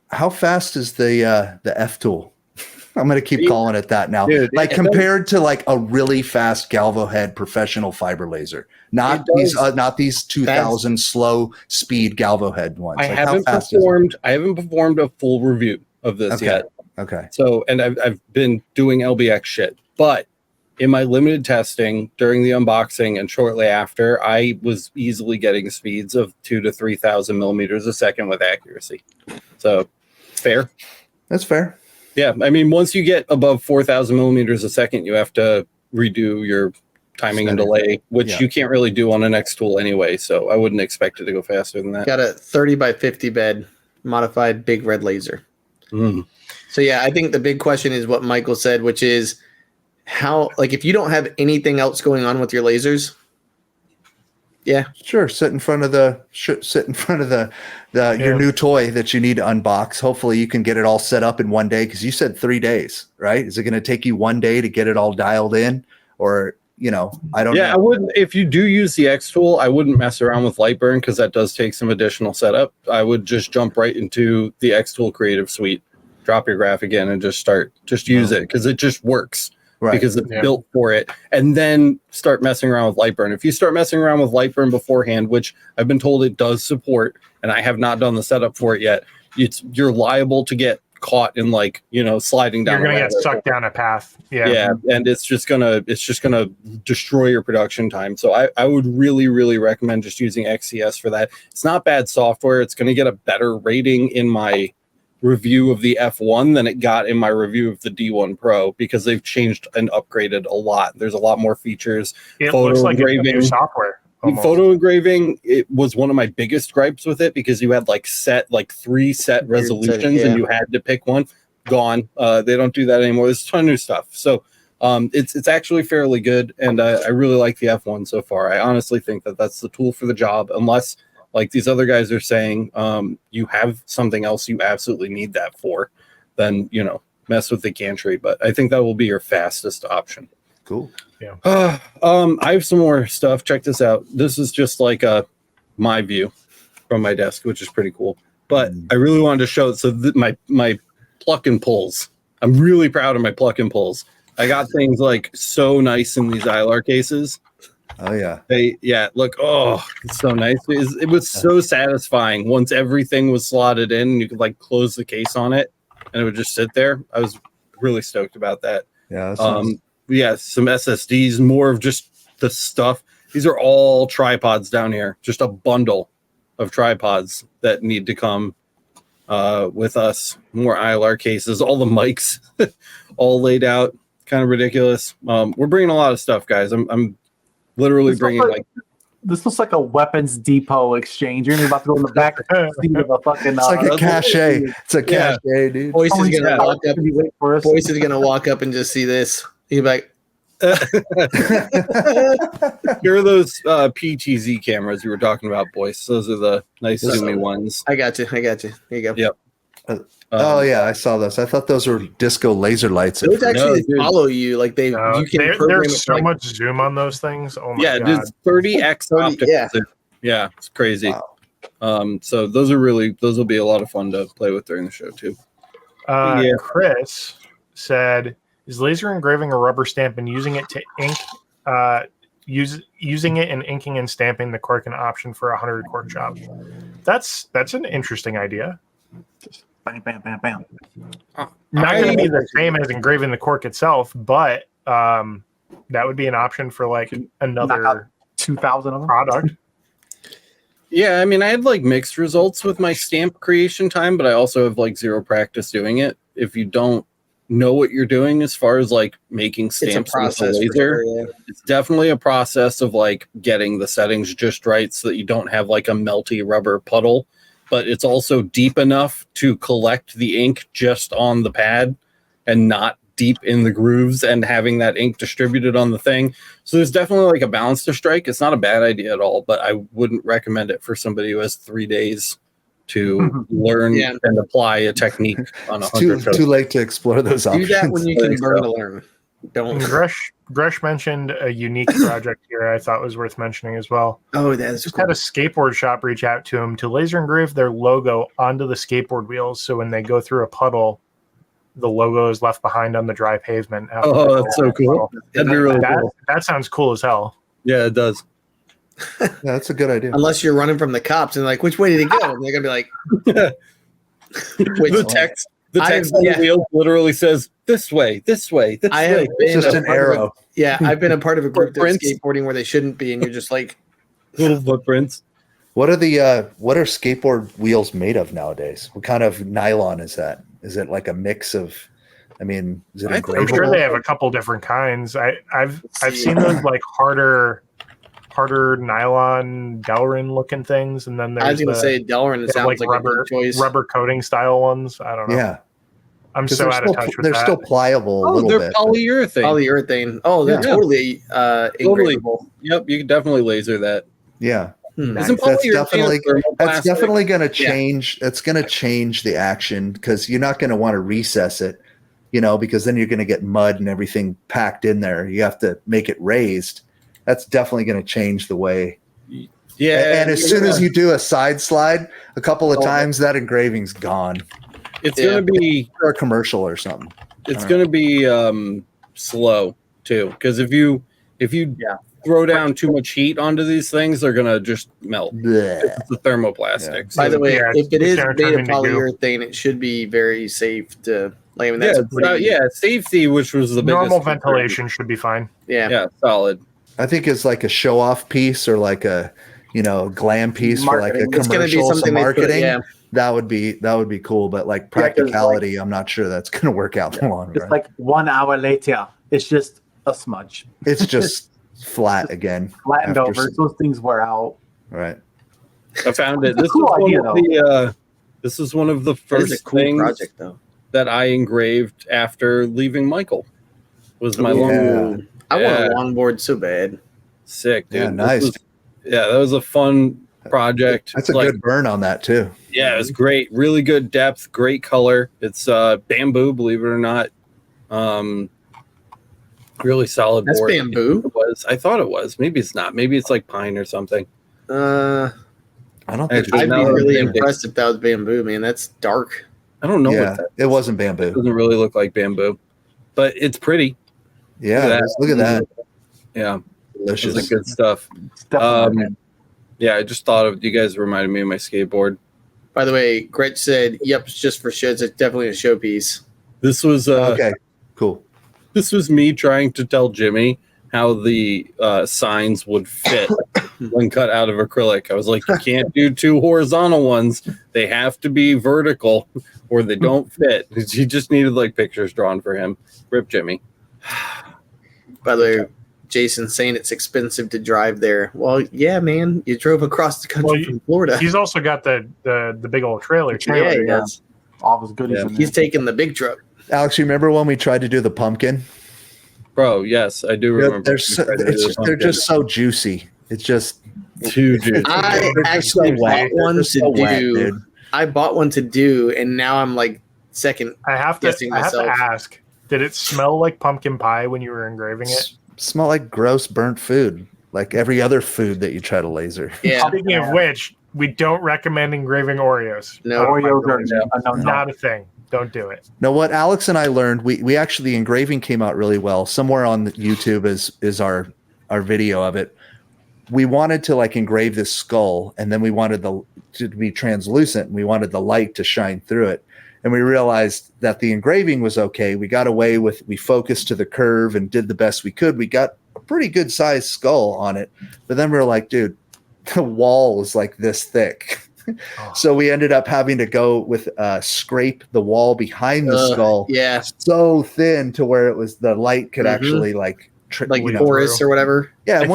how fast is the F tool? I'm going to keep calling it that now. Dude, like compared to like a really fast Galvo head professional fiber laser, not these 2000 slow speed Galvo head ones. I haven't performed a full review of this yet. Okay. So, and I've been doing LBX shit, but in my limited testing during the unboxing and shortly after, I was easily getting speeds of 2,000 to 3,000 millimeters a second with accuracy. So fair. That's fair. Yeah. I mean, once you get above 4,000 millimeters a second, you have to redo your timing and delay, which you can't really do on an X tool anyway. So I wouldn't expect it to go faster than that. Got a 30 by 50 bed modified big red laser. So yeah, I think the big question is what Michael said, which is how, like, if you don't have anything else going on with your lasers, sure, sit in front of the your new toy that you need to unbox. Hopefully you can get it all set up in one day, because you said 3 days, right? Is it going to take you one day to get it all dialed in, or I don't know. I wouldn't, if you do use the X tool, I wouldn't mess around with Lightburn, because that does take some additional setup. I would just jump right into the X tool creative suite, drop your graphic in, and just use it, because it just works. Right. Because it's built for it, and then start messing around with Lightburn. If you start messing around with Lightburn beforehand, which I've been told it does support, and I have not done the setup for it yet, you're liable to get caught in sliding down. You're gonna get sucked down a path. And it's just gonna destroy your production time. So I would really, really recommend just using XCS for that. It's not bad software. It's gonna get a better rating in my review of the F1 than it got in my review of the D1 Pro, because they've changed and upgraded a lot. There's a lot more features. It looks like it's new software. Almost. Photo engraving, it was one of my biggest gripes with it, because you had three set resolutions and you had to pick one. Gone. They don't do that anymore. There's a ton of new stuff. So it's actually fairly good, and I really like the F1 so far. I honestly think that that's the tool for the job, unless, like these other guys are saying, you have something else you absolutely need that for, then, mess with the gantry. But I think that will be your fastest option. Cool. Yeah. I have some more stuff. Check this out. This is just like my view from my desk, which is pretty cool. But I really wanted to show it. So my pluck and pulls. I'm really proud of my pluck and pulls. I got things so nice in these ILR cases. Oh yeah. Look, it's so nice. It was so satisfying once everything was slotted in and you could close the case on it and it would just sit there. I was really stoked about that. Yeah. Some SSDs, more of just the stuff. These are all tripods down here. Just a bundle of tripods that need to come with us. More ILR cases, all the mics all laid out. Kind of ridiculous. We're bringing a lot of stuff, guys. I'm literally bringing this looks like a weapons depot exchange. You're about to go in the back seat of a fucking. It's like a cache. It's a cache, dude. Boyce is gonna walk up and just see this. He's like, here are those PTZ cameras you were talking about, Boyce. Those are the nice zoomy ones. I got you. Here you go. Yep. I saw those. I thought those were disco laser lights. Those actually follow you. You can there's so much zoom on those things. Oh my god. It's 30x optics. Yeah, it's crazy. Wow. So those will be a lot of fun to play with during the show too. Chris said, is laser engraving a rubber stamp and using it to ink using it and inking and stamping the cork an option for a 100 cork job? That's an interesting idea. Bam, bam, bam, bam. Not going to be the same as engraving the cork itself, but that would be an option for another 2,000 of them product. Yeah, I mean, I had mixed results with my stamp creation time, but I also have zero practice doing it. If you don't know what you're doing as far as making stamps with a laser, it's definitely a process of getting the settings just right so that you don't have a melty rubber puddle. But it's also deep enough to collect the ink just on the pad and not deep in the grooves and having that ink distributed on the thing. So there's definitely a balance to strike. It's not a bad idea at all, but I wouldn't recommend it for somebody who has 3 days to learn and apply a technique on 100. Too late to explore those options. Do that when you can learn to learn. Don't. Gresh mentioned a unique project here I thought was worth mentioning as well. Oh, that's cool. Had a skateboard shop reach out to him to laser engrave their logo onto the skateboard wheels, so when they go through a puddle, the logo is left behind on the dry pavement. Oh, that's so cool. That'd be really cool. That sounds cool as hell. Yeah, it does. Yeah, that's a good idea. Unless you're running from the cops and like, which way did he go? And they're gonna be like, the text on the wheel literally says this way, this way, this way. It's just an arrow. I've been a part of a group that's skateboarding where they shouldn't be, and you're just like little footprints. What are skateboard wheels made of nowadays? What kind of nylon is that? Is it like a mix of? I mean, is it engravable? I'm sure they have a couple different kinds. I've seen those like harder nylon Delrin looking things, and then there's I was gonna say Delrin sounds like rubber a good choice. Rubber coating style ones. I don't know. Yeah, I'm so out of touch with that. They're still pliable. Oh, they're polyurethane. Polyurethane. Oh, they're totally engravable. Yep, you can definitely laser that. Yeah. Nice. That's definitely going to change. It's going to change the action because you're not going to want to recess it, because then you're going to get mud and everything packed in there. You have to make it raised. That's definitely going to change the way. Yeah. And as soon as you do a side slide a couple of times, that engraving's gone. It's going to be or a commercial or something. It's going to be slow too, because if you throw down too much heat onto these things, they're gonna just melt. It's the thermoplastic. Yeah. So By the way, if it is made of polyurethane, it should be very safe to. Like, I mean, safety, which was the normal biggest ventilation should be fine. Yeah, solid. I think it's like a show off piece or like a glam piece for like a commercial, some marketing. That would be cool, but like practicality, I'm not sure that's gonna work out in the long run. It's like 1 hour later, it's just a smudge. It's just flat again, flattened over. Those things wear out. Right. I found it. This is one of the first things project, though, that I engraved after leaving Michael. Was my longboard. I want a longboard so bad. Sick, dude. Yeah, nice. That was a fun project. That's a good burn on that too. Yeah, it was great. Really good depth, great color. It's bamboo, believe it or not. Really solid board. That's bamboo? I thought it was. Maybe it's not. Maybe it's like pine or something. I don't think I'd be really impressed if that was bamboo, man. That's dark. I don't know. Yeah, it wasn't bamboo. It doesn't really look like bamboo, but it's pretty. Yeah, look at that. Yeah, delicious. It's good stuff. Yeah, I just thought of you guys. Reminded me of my skateboard. By the way, Gretch said, "Yep, it's just for shits. It's definitely a showpiece." This was okay. Cool. This was me trying to tell Jimmy how the signs would fit when cut out of acrylic. I was like, you can't do two horizontal ones. They have to be vertical or they don't fit. He just needed like pictures drawn for him. Rip Jimmy. By the way, Jason's saying it's expensive to drive there. Well, yeah, man. You drove across the country from Florida. He's also got the big old trailer. Yeah, he does. All his goodies. Yeah. He's taking the big truck. Alex, you remember when we tried to do the pumpkin? Bro, yes, I do remember. They're just so juicy. It's just too juicy. I actually bought one to do. I bought one to do, and now I'm like second. I have to ask. Did it smell like pumpkin pie when you were engraving it? Smell like gross burnt food, like every other food that you try to laser. Yeah. Speaking of which, we don't recommend engraving Oreos. No, Oreos are not a thing. Don't do it. No, what Alex and I learned, we actually, the engraving came out really well. Somewhere on YouTube is our video of it. We wanted to like engrave this skull, and then we wanted to be translucent, and we wanted the light to shine through it. And we realized that the engraving was okay. We got away with, we focused to the curve and did the best we could. We got a pretty good sized skull on it. But then we were like, dude, the wall is like this thick. So we ended up having to go with scrape the wall behind the skull. Yeah. So thin to where it was, the light could actually like porous or whatever. Yeah.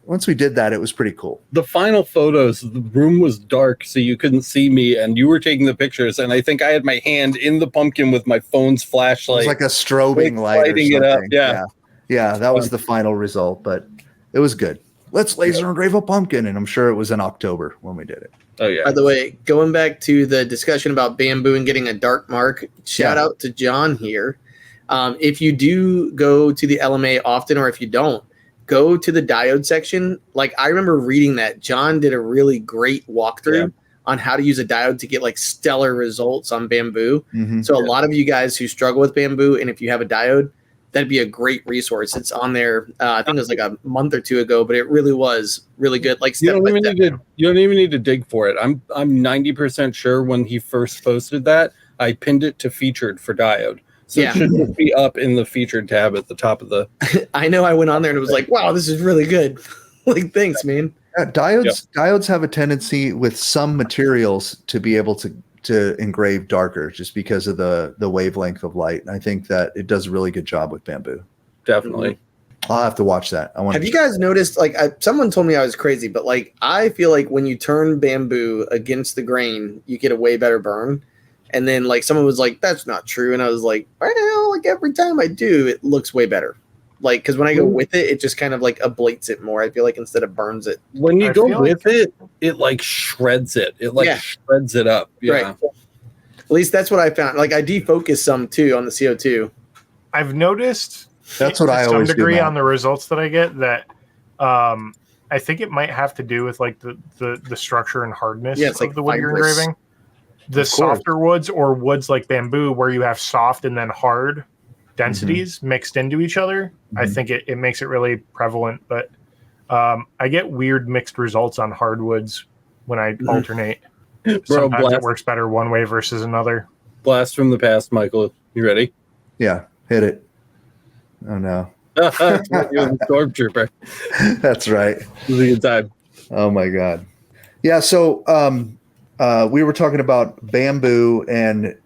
Once we did that, it was pretty cool. The final photos, the room was dark, so you couldn't see me, and you were taking the pictures. And I think I had my hand in the pumpkin with my phone's flashlight. It was like a strobing light. Lighting it up. Yeah. That was the final result, but it was good. Let's laser engrave a pumpkin, and I'm sure it was in October when we did it. Oh yeah. By the way, going back to the discussion about bamboo and getting a dark mark, shout out to John here. If you do go to the LMA often, or if you don't, go to the diode section. Like I remember reading that John did a really great walkthrough on how to use a diode to get like stellar results on Bamboo. Mhm. So a lot of you guys who struggle with Bamboo, and if you have a diode, that'd be a great resource. It's on there. I think it was like a month or two ago, but it really was really good. Like you don't even need to dig for it. I'm 90% sure when he first posted that, I pinned it to featured for diode. So it should just be up in the featured tab at the top of the. I know I went on there and it was like, wow, this is really good. Like, thanks, man. Diodes have a tendency with some materials to be able to engrave darker just because of the wavelength of light. And I think that it does a really good job with Bamboo. Definitely. I'll have to watch that. Have you guys noticed, like, someone told me I was crazy, but like, I feel like when you turn Bamboo against the grain, you get a way better burn. And then like someone was like, that's not true. And I was like, well, like every time I do, it looks way better. Like, because when I go with it, it just kind of like ablates it more. I feel like instead of burns it. When you go with it, it like shreds it. It like shreds it up. Yeah. Right. At least that's what I found. Like I defocus some too on the CO2. I've noticed that's what I always do. To some degree on the results that I get that I think it might have to do with like the structure and hardness of the wood you're engraving. The softer woods or woods like Bamboo where you have soft and then hard densities mixed into each other, I think it makes it really prevalent. But I get weird mixed results on hardwoods when I alternate. Sometimes it works better one way versus another. Blast from the past, Michael. You ready? Yeah, hit it. Oh, no. Stormtrooper. That's right. It was a good time. Oh, my God. Yeah, so we were talking about Bamboo and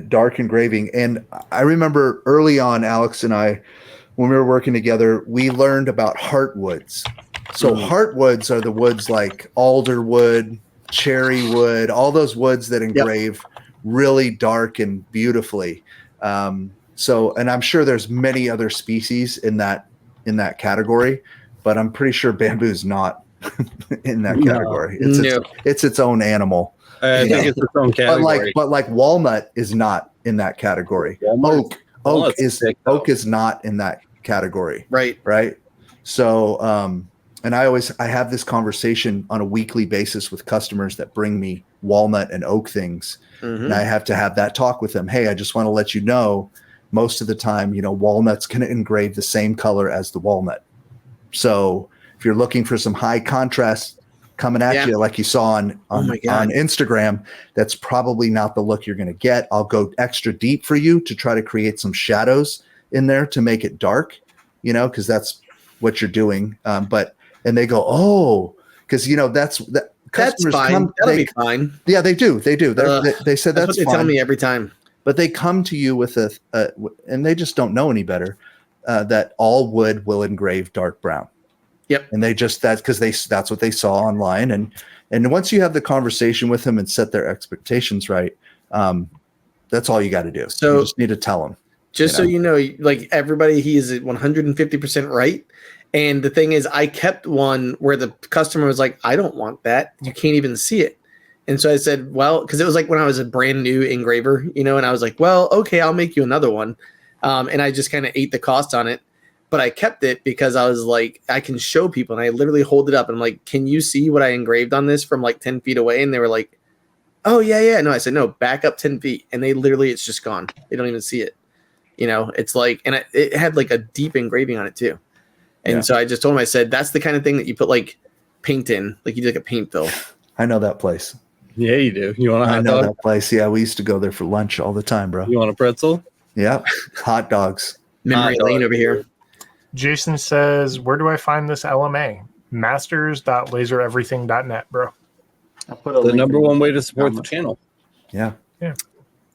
dark engraving. And I remember early on, Alex and I, when we were working together, we learned about heartwoods. So heartwoods are the woods like alder wood, cherry wood, all those woods that engrave really dark and beautifully. So, and I'm sure there's many other species in that category, but I'm pretty sure bamboo's not in that category. It's its own animal. I think it's its own category. But like walnut is not in that category. Oak is not in that category. Right. So, and I have this conversation on a weekly basis with customers that bring me walnut and oak things. And I have to have that talk with them. Hey, I just want to let you know, most of the time, walnut's going to engrave the same color as the walnut. So if you're looking for some high contrast coming at you, like you saw on Instagram, that's probably not the look you're going to get. I'll go extra deep for you to try to create some shadows in there to make it dark, because that's what you're doing. And they go, because that's fine. That'll be fine. Yeah, they do. They said that's what they fine. tell me every time. But they come to you with and they just don't know any better, that all wood will engrave dark brown. Yep. And that's what they saw online. And once you have the conversation with them and set their expectations right, that's all you got to do. So you just need to tell them. Just so you know, like everybody, he is 150% right. And the thing is, I kept one where the customer was like, I don't want that. You can't even see it. And so I said, well, because it was like when I was a brand new engraver, and I was like, well, okay, I'll make you another one. And I just kind of ate the cost on it. But I kept it because I was like, I can show people. And I literally hold it up. And I'm like, can you see what I engraved on this from like 10 feet away? And they were like, oh, yeah. No, I said, no, back up 10 feet. And they literally, it's just gone. They don't even see it. It's like, and it had like a deep engraving on it too. And so I just told him, I said, that's the kind of thing that you put like paint in, like you do like a paint fill. I know that place. Yeah, you do. You want a hot dog? That place. Yeah, we used to go there for lunch all the time, bro. You want a pretzel? Yeah, hot dogs. Memory lane over here. Jason says, where do I find this LMA? masters.lasereverything.net, bro. I'll put the number one way to support the channel. Yeah.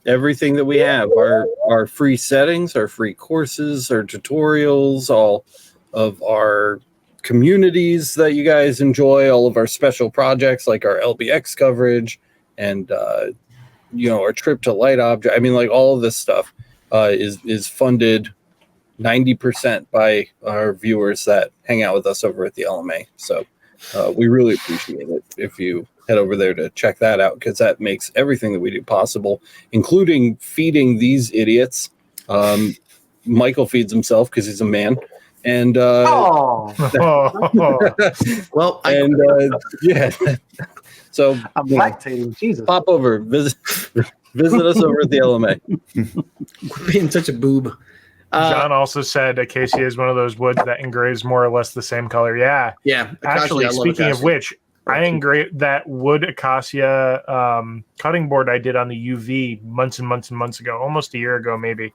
Everything that we have, our free settings, our free courses, our tutorials, all of our communities that you guys enjoy, all of our special projects like our LBX coverage and our trip to light object. I mean, like all of this stuff is funded 90% by our viewers that hang out with us over at the LMA. So we really appreciate it if you head over there to check that out, because that makes everything that we do possible, including feeding these idiots. Michael feeds himself because he's a man. And So I'm lactating. Jesus. pop over, visit us over at the LMA. We're being such a boob. John also said acacia is one of those woods that engraves more or less the same color. Yeah. Yeah. Actually, Acacia, speaking of which, I engraved that wood acacia cutting board I did on the UV months and months and months ago, almost a year ago, maybe.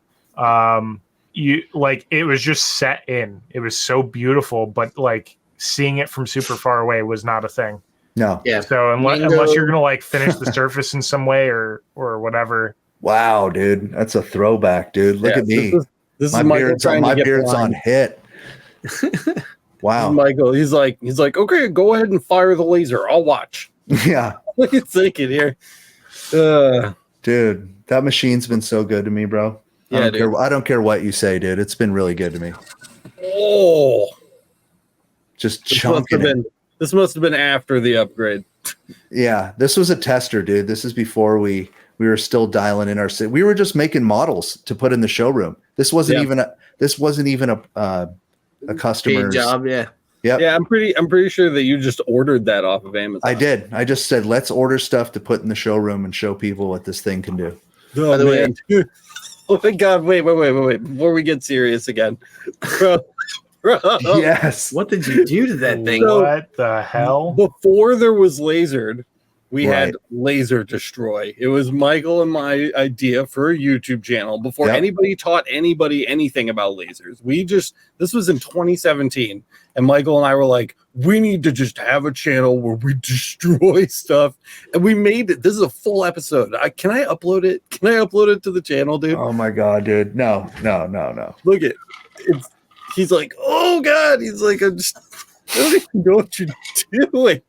It was just set in. It was so beautiful, but like seeing it from super far away was not a thing. No. Yeah. So unless you're gonna like finish the surface in some way or whatever. Wow, dude, that's a throwback, dude. Look at me. This my is Michael beard's, trying my to get beard's blind. on hit. Wow. Michael, he's like, okay, go ahead and fire the laser. I'll watch. Yeah. What are you thinking here? Dude, that machine's been so good to me, bro. Yeah, I don't care what you say, dude. It's been really good to me. Oh, just chunking it. This must have been after the upgrade. Yeah, this was a tester, dude. This is before we were still dialing in our city. We were just making models to put in the showroom. This wasn't even a customer's job. Yeah. Yep. Yeah, I'm pretty sure that you just ordered that off of Amazon. I did. I just said, let's order stuff to put in the showroom and show people what this thing can do. Oh, by the way, oh my God! Wait! Before we get serious again, bro. Yes. What did you do to that thing? What the hell? Before there was lasered, we Right. had Laser Destroy. It was Michael and my idea for a YouTube channel before anybody taught anybody anything about lasers. This was in 2017, and Michael and I were like, we need to just have a channel where we destroy stuff, and we made it. This is a full episode. Can I upload it? Can I upload it to the channel, dude? Oh my God, dude. No. Look at it. He's like, oh God. He's like, I don't even know what you're doing.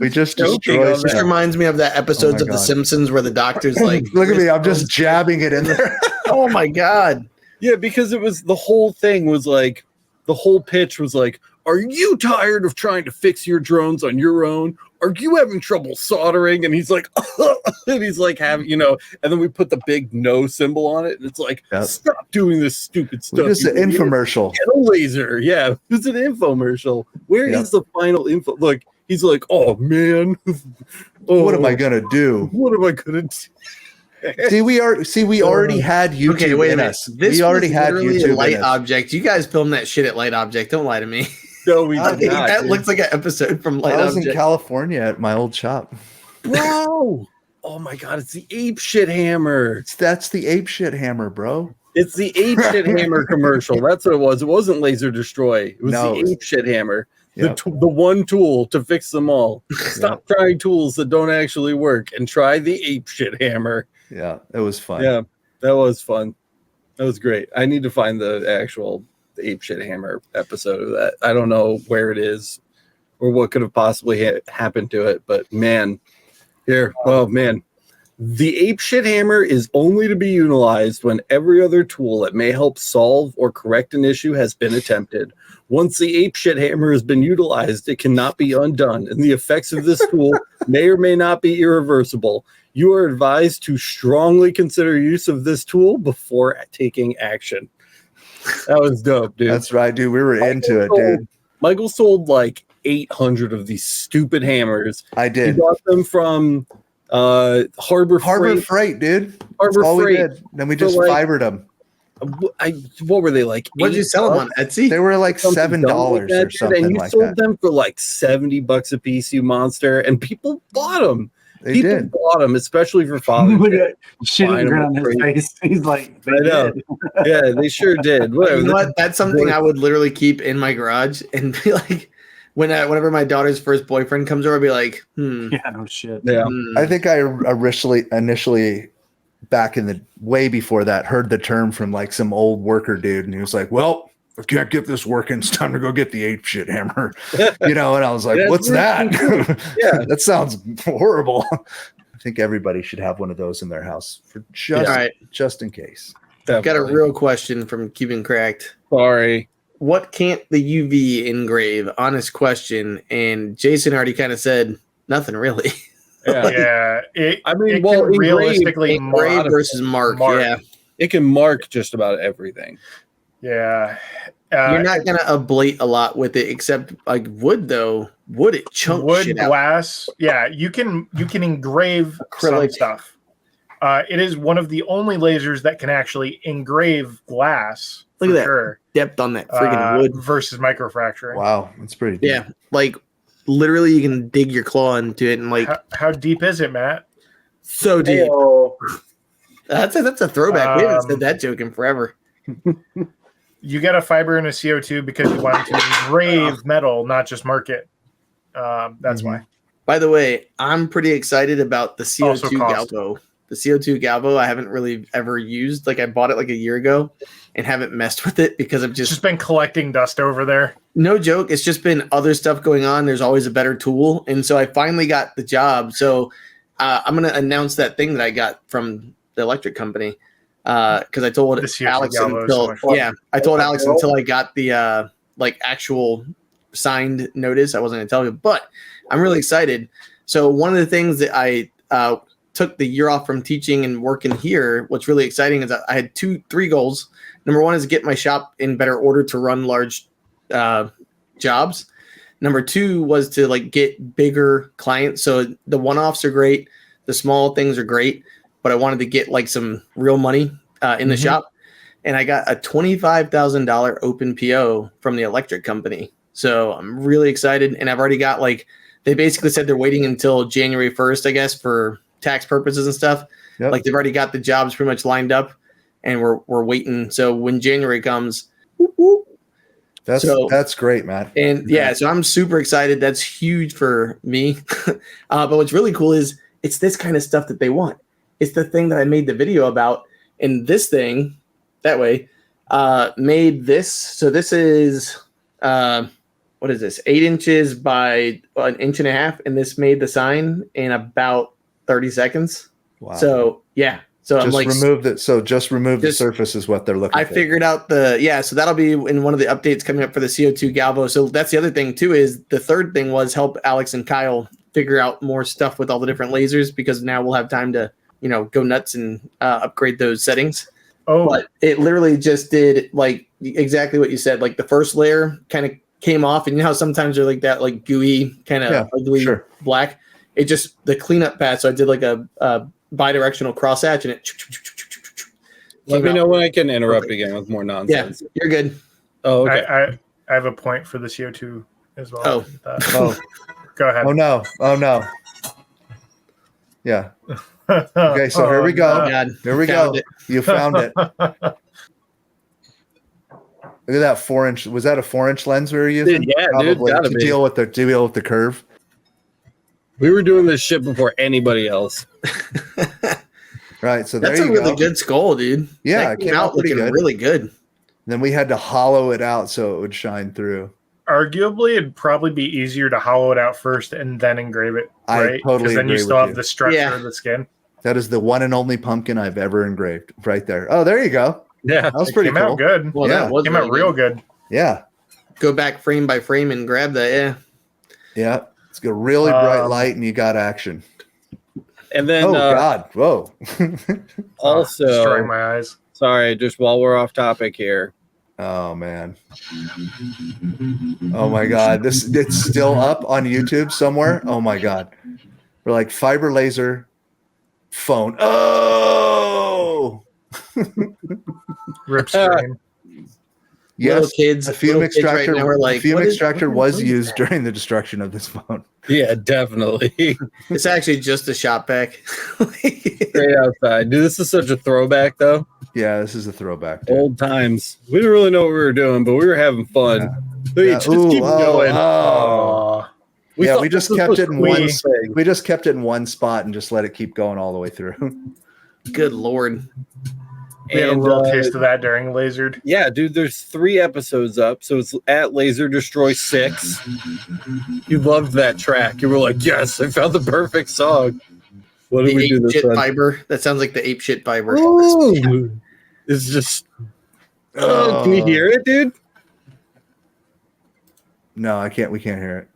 We just destroyed. This reminds me of that episodes of The Simpsons where the doctor's like, look at me. I'm just jabbing it in there. Oh my God. Yeah, because it was the whole thing was like, the whole pitch was like, are you tired of trying to fix your drones on your own? Are you having trouble soldering? And he's like, and he's like, and then we put the big no symbol on it. And it's like, stop doing this stupid stuff. It's an infomercial. Get a laser. Yeah, it's an infomercial. Where is the final info? Look, he's like, oh man. What am I going to do? What am I going to do? We already had YouTube. Okay, wait a minute. Us. We already had YouTube. Light Object. You guys filmed that shit at Light Object. Don't lie to me. No, we did not. That looks like an episode from Light I was Object. in California at my old shop. Bro. Oh my God, it's the ape shit hammer. That's the ape shit hammer, bro. It's the ape shit hammer commercial. That's what it was. It wasn't Laser Destroy. It was the ape shit hammer. The one tool to fix them all. Stop trying tools that don't actually work and try the ape shit hammer. Yeah, it was fun. Yeah, that was fun. That was great. I need to find the actual ape shit hammer episode of that. I don't know where it is or what could have possibly happened to it, but man, the ape shit hammer is only to be utilized when every other tool that may help solve or correct an issue has been attempted. Once the ape shit hammer has been utilized, it cannot be undone, and the effects of this tool may or may not be irreversible. You are advised to strongly consider use of this tool before taking action. That was dope, dude. That's right, dude. We were into it, dude. Michael sold like 800 of these stupid hammers. I did. He bought them from Harbor Freight, dude. Harbor Freight. We did. Then we just fibered them. What were they like? What did you sell them on Etsy? They were like $7 or something and you like sold that. them for like $70 a piece, you monster, and people bought them. People bought them, especially for Father's Day. Shitting grin on his face. He's like, I know. Yeah, they sure did. Whatever. You know what? That's something I would literally keep in my garage and be like, whenever my daughter's first boyfriend comes over, I'll be like, yeah, no shit. Yeah. I think I initially back in the way before that heard the term from like some old worker dude, and he was like, well, I can't get this working, it's time to go get the ape shit hammer. And I was like, what's that? Yeah. That sounds horrible. I think everybody should have one of those in their house for just in case. I've got a real question from Cuban Cracked. Sorry. What can't the UV engrave? Honest question. And Jason already kind of said nothing really. Yeah. It can realistically engrave versus mark. Yeah. It can mark just about everything. Yeah. You're not going to ablate a lot with it, except like wood, though. wood, it chunks wood, shit out. glass. Yeah, you can engrave some Acrylic. stuff. It is one of the only lasers that can actually engrave glass. Look at that sure. depth on that freaking wood versus microfracturing. Wow, that's pretty deep. Yeah, like literally, you can dig your claw into it and like. How deep is it, Matt? So deep. Hey-o. That's a throwback. We haven't said that joke in forever. You get a fiber and a CO2 because you want to engrave metal, not just mark it. That's why. By the way, I'm pretty excited about the Also CO2 cost. Galvo. The CO2 Galvo I haven't really ever used. Like I bought it like a year ago and haven't messed with it because I've Just been collecting dust over there. no joke. It's just been other stuff going on. There's always a better tool. And so I finally got the job. So I'm going to announce that thing that I got from the electric company. Because I told Alex until I told Alex until I got the like actual signed notice. I wasn't going to tell you, but I'm really excited. So one of the things that I took the year off from teaching and working here, what's really exciting is that I had three goals. Number one is get my shop in better order to run large jobs. Number two was to like get bigger clients. So the one-offs are great. The small things are great, but I wanted to get like some real money in the shop. And I got a $25,000 open PO from the electric company. So I'm really excited. And I've already got like, they basically said they're waiting until January 1st, I guess, for tax purposes and stuff. Yep. Like they've already got the jobs pretty much lined up and we're waiting. So when January comes, whoop, whoop. That's great, man. And yeah, so I'm super excited. That's huge for me. But what's really cool is it's this kind of stuff that they want. It's the thing that I made the video about. And this thing, that way, made this. So this is, what is this? 8 inches by 1.5 inches. And this made the sign in about 30 seconds. Wow. So yeah. So just I'm like, remove it. So just remove the surface is what they're looking for. I figured out so that'll be in one of the updates coming up for the CO2 Galvo. So that's the other thing too, is the third thing was help Alex and Kyle figure out more stuff with all the different lasers, because now we'll have time to, go nuts and upgrade those settings. Oh, But it literally just did like exactly what you said. Like the first layer kind of came off, and you know how sometimes they're like that, like gooey kind of ugly black. It just the cleanup path. So I did like a bidirectional cross hatch, and it. Let me know when I can interrupt again with more nonsense. Yeah, you're good. Oh, okay. I have a point for the CO2 as well. Oh. Go ahead. Oh no. Yeah. Okay, so here we go. Oh, God. Here we go. You found it. Look at that 4-inch. Was that a 4-inch lens we were using? Yeah, Probably, gotta to be. deal with the curve. We were doing this shit before anybody else. Right. So That's there a you really go. good skull, dude. Yeah, That it came out pretty looking good. really good. Then we had to hollow it out so it would shine through. Arguably, it'd probably be easier to hollow it out first and then engrave it, I right? totally then you agree still with have you. the structure Yeah. of the skin. That is the one and only pumpkin I've ever engraved right there. Oh, there you go. Yeah. That was It pretty came cool. out good. Well, Yeah. that was Came out real good. Yeah. Go back frame by frame and grab that. Yeah. Yeah. It's got really bright light and you got action. And then Oh, God. Whoa. also, Destroying my eyes. sorry, just while we're off topic here. Oh, man. Oh, my God. It's still up on YouTube somewhere. Oh, my God. We're like fiber laser phone. Oh, Rip screen. Little yes. kids. A fume little kids right extractor. now are like, fume what is- extractor what was is used that? during the destruction of this phone. Yeah, definitely. It's actually just a shop pack. Straight outside. Dude, this is such a throwback, though. Yeah, this is a throwback. Dude. Old times. We didn't really know what we were doing, but we were having fun. Yeah. Look, Yeah. just Ooh, keep going. Oh, Yeah, thought we just this kept was it in cool. one. We just kept it in one spot and just let it keep going all the way through. Good Lord. we had a And, little taste of that during Lasered. yeah, dude, there's 3 episodes up, so it's at Laser Destroy 6. You loved that track. You were like, yes, I found the perfect song. What did The we do ape this shit time? fiber. That sounds like the ape shit fiber. Ooh. It's just. Oh, can you hear it, dude? No, I can't. We can't hear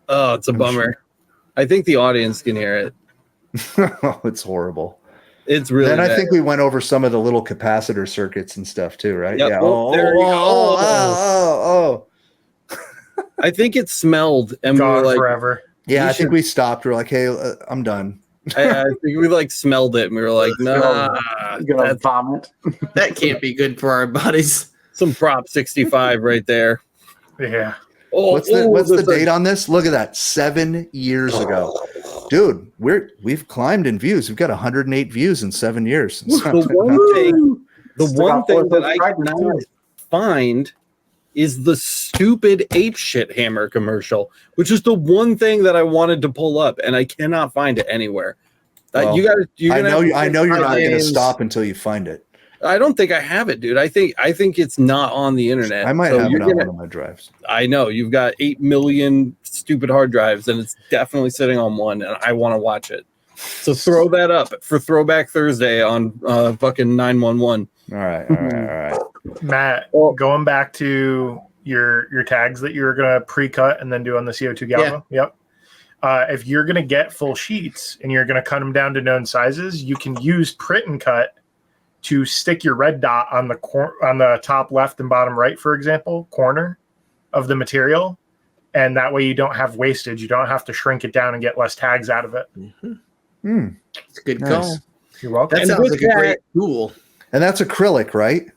Oh, it's a bummer. I think the audience can hear it. it. It's horrible. It's really Then I bad. think we went over some of the little capacitor circuits and stuff too, right? Yep. Yeah. Oh, there you go. Oh. I think it smelled, and we were Gone like, forever. Yeah, We I think we stopped. We're like, hey, I'm done. I think we like smelled it, and we were like, nah, I'm gonna that's vomit. That can't be good for our bodies. some Prop 65 right there. Yeah. Oh, What's the this date on this? Look at that, 7 years ago, dude. We've climbed in views. We've got 108 views in 7 years. The one thing that I subscribers, cannot too. find is the stupid ape shit hammer commercial, which is the one thing that I wanted to pull up, and I cannot find it anywhere. Well, You got to. I know you're not going to names. stop until you find it. I don't think I have it, dude. I think it's not on the internet. I might So have you're it on gonna- one of my drives. I know you've got 8 million stupid hard drives, and it's definitely sitting on one, and I want to watch it. So throw that up for Throwback Thursday on fucking 911. All right. Matt, Well- going back to your tags that you were gonna pre-cut and then do on the CO2 galvo. Yep. If you're gonna get full sheets and you're gonna cut them down to known sizes, you can use print and cut to stick your red dot on the top left and bottom right, for example, corner of the material, and that way you don't have wastage. You don't have to shrink it down and get less tags out of it. It's a good Nice. call. You're welcome. That And sounds with like a great that- tool. And that's acrylic, right?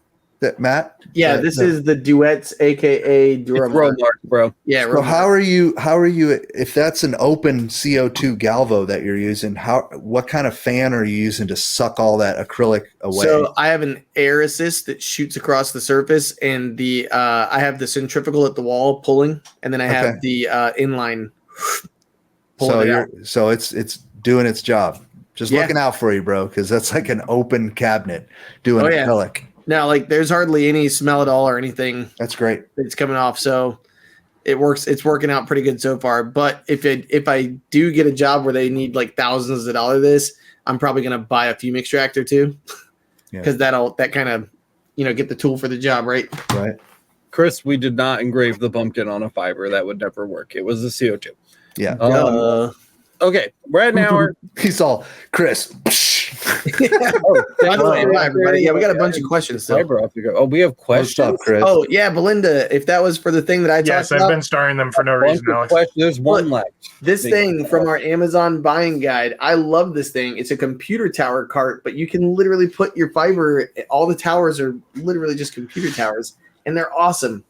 That Matt? Yeah, this is the Duets, aka It's Duramark. Romark, bro. Yeah, So how are you if that's an open CO2 galvo that you're using, what kind of fan are you using to suck all that acrylic away? So I have an air assist that shoots across the surface, and I have the centrifugal at the wall pulling, and then I have the inline pulling it out. So it's doing its job. Just looking out for you, bro, because that's like an open cabinet doing acrylic. Now, like, there's hardly any smell at all or anything That's great. that's coming off, so it works. It's working out pretty good so far. But if I do get a job where they need like thousands of dollars of this, I'm probably gonna buy a fume extractor too, because that kind of get the tool for the job, right? Right. Chris, we did not engrave the pumpkin on a fiber. That would never work. It was a CO2. Yeah. Okay, we're at an hour. He's all Chris. By the way, bye, everybody. Yeah, we got a bunch of questions still. Fiber off to go. Oh, we have What's questions. up, Chris? Oh yeah, Belinda. If that was for the thing that I Yes, talked I've about, been starring them for no Bunch reason, of Alex. questions. There's one left. this thing from our Amazon buying guide, I love this thing. It's a computer tower cart, but you can literally put your fiber. All the towers are literally just computer towers, and they're awesome.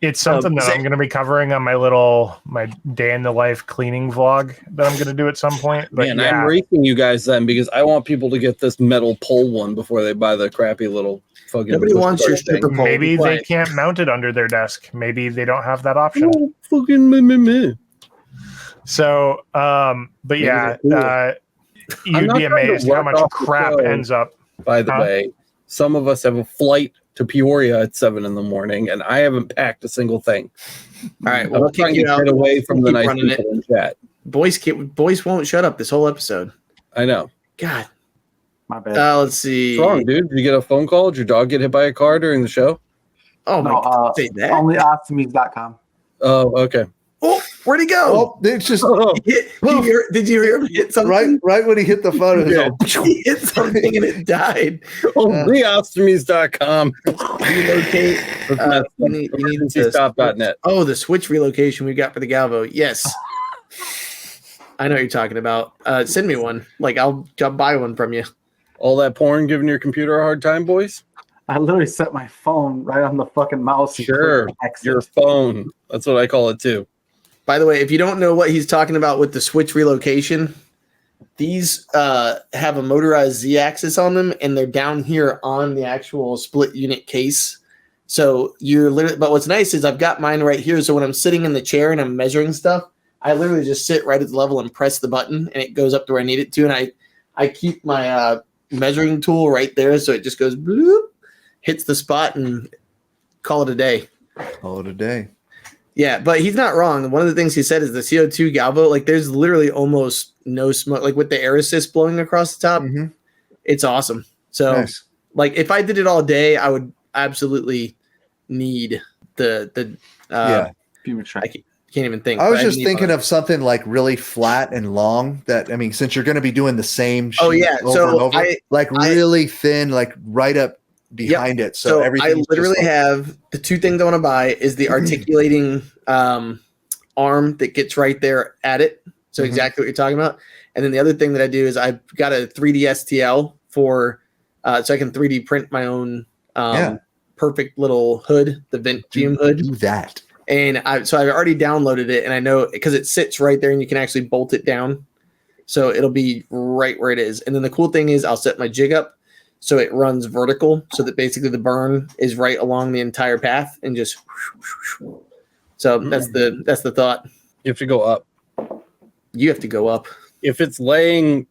It's something that I'm going to be covering on my day in the life cleaning vlog that I'm going to do at some point. But Man, yeah, I'm racing you guys then because I want people to get this metal pole one before they buy the crappy little fucking. Nobody wants your thing. stripper pole. maybe Be they quiet. can't mount it under their desk. Maybe they don't have that option. Oh, fucking meh. So, but yeah, I'm you'd not be trying to amazed how work much off the crap show. ends up. By the Huh? way, some of us have a flight to Peoria at 7 a.m, and I haven't packed a single thing. All right, I'm well, we'll trying kick to you out. get away from the Keep nice running people in chat. Boys won't shut up this whole episode. I know. God. My bad. Let's see. What's wrong, dude? Did you get a phone call? Did your dog get hit by a car during the show? Oh my God! Say that. Only ostomies.com. Oh, okay. Oh, where'd he go? Oh, it's just Did you hear him hit something? right when he hit the phone. It was all, He hit something and it died. Reostomies.com. Relocate. You need this. Stop.net. Oh, the switch relocation we got for the Galvo. Yes. I know what you're talking about. Send me one. Like I'll buy one from you. All that porn giving your computer a hard time, boys? I literally set my phone right on the fucking mouse. and Sure. click exit. Your phone. That's what I call it too. By the way, if you don't know what he's talking about with the switch relocation, these have a motorized Z-axis on them, and they're down here on the actual split unit case. So you're literally, but what's nice is I've got mine right here. So when I'm sitting in the chair and I'm measuring stuff, I literally just sit right at the level and press the button, and it goes up to where I need it to. And I keep my measuring tool right there, so it just goes bloop, hits the spot, and call it a day. call it a day. Yeah, but he's not wrong. One of the things he said is the CO2 Galvo, like there's literally almost no smoke, like with the air assist blowing across the top. Mm-hmm. It's awesome. So Nice. like if I did it all day, I would absolutely need the Fume I extractor. can't even think. I was but just need thinking one. of something like really flat and long. That I mean, since you're going to be doing the same sheet Oh, yeah. over So and over, like really thin, like right up behind it. So everything. I literally have the two things I want to buy is the articulating arm that gets right there at it. So exactly what you're talking about. And then the other thing that I do is I've got a 3D STL for so I can 3D print my own perfect little hood, the vent fume hood. Do that. And I've already downloaded it, and I know because it sits right there and you can actually bolt it down. So it'll be right where it is. And then the cool thing is I'll set my jig up so it runs vertical so that basically the burn is right along the entire path and just so that's the thought. You have to go up. You have to go up. If it's laying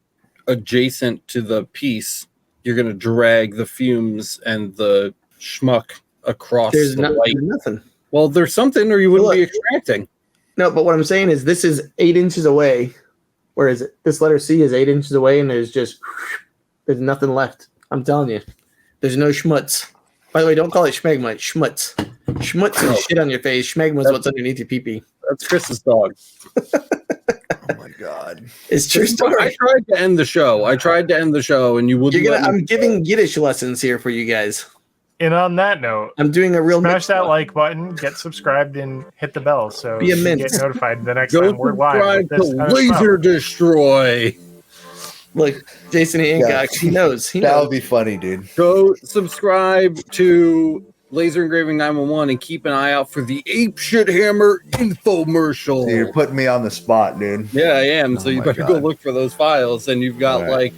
adjacent to the piece, you're going to drag the fumes and the schmuck across There's the light. nothing. Well, there's something or you wouldn't be extracting. No, but what I'm saying is this is 8 inches away. Where is it? This letter C is 8 inches away, and there's nothing left. I'm telling you. There's no schmutz. By the way, don't call it schmegma. It's schmutz. Schmutz is shit on your face. Schmegma is what's underneath your pee-pee. That's Chris's dog. Oh my God. It's true story. I tried to end the show. And you wouldn't. I'm giving Yiddish lessons here for you guys. And on that note, I'm doing a real smash that like button, get subscribed, and hit the bell so Be a you mint. get notified the next Go time we're live. subscribe to Laser Destroy. Look, Jason Hancock, he knows. That would be funny, dude. Go subscribe to Laser Engraving 911 and keep an eye out for the Ape Shit Hammer infomercial. Dude, you're putting me on the spot, dude. Yeah, I am. So Oh you my better God. go look for those files, and you've got All right. like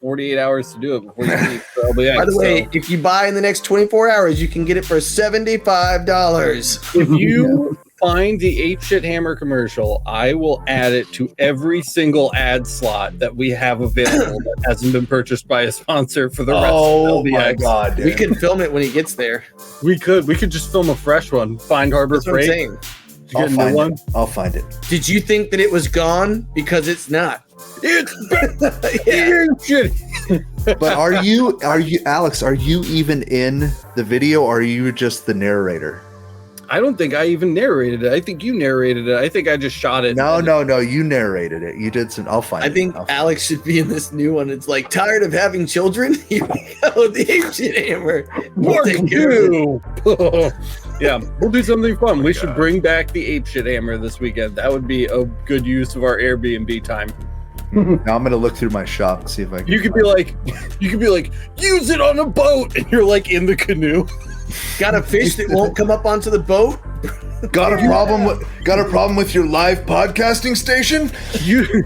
48 hours to do it before you leave for LBX. By the way, if you buy in the next 24 hours, you can get it for $75. If you find the Ape Shit Hammer commercial, I will add it to every single ad slot that we have available that hasn't been purchased by a sponsor for the rest Oh of LBX. my God, dude. We can film it when he gets there. We could just film a fresh one. Find Harbor That's what I'm Freight. saying. To get a new one. I'll find it. Did you think that it was gone? Because it's not. It's Yeah. Ape Shit. But are you, Alex, are you even in the video or are you just the narrator? I don't think I even narrated it. I think you narrated it. I think I just shot it. No, you narrated it. You did some. I'll find it. I think I'll find Alex should be in this new one. It's like, tired of having children? Here we go, the Ape Shit Hammer. We'll Part take care of it. 2. Yeah, we'll do something fun. We should bring back the Ape Shit Hammer this weekend. That would be a good use of our Airbnb time. Now I'm gonna look through my shop and see if I can. You could be like, use it on a boat, and you're like in the canoe. Got a fish that won't come up onto the boat? got a problem with your live podcasting station? Use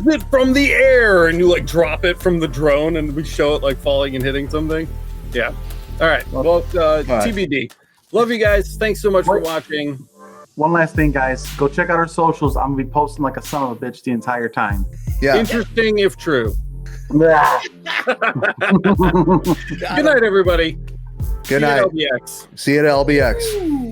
it from the air, and you like drop it from the drone, and we show it like falling and hitting something. Yeah. All right. Well, TBD. Love you guys. Thanks so much for watching. One last thing, guys. Go check out our socials. I'm going to be posting like a son of a bitch the entire time. Yeah. Interesting if true. Yeah. Good night, everybody. Good night. LBX. See you at LBX.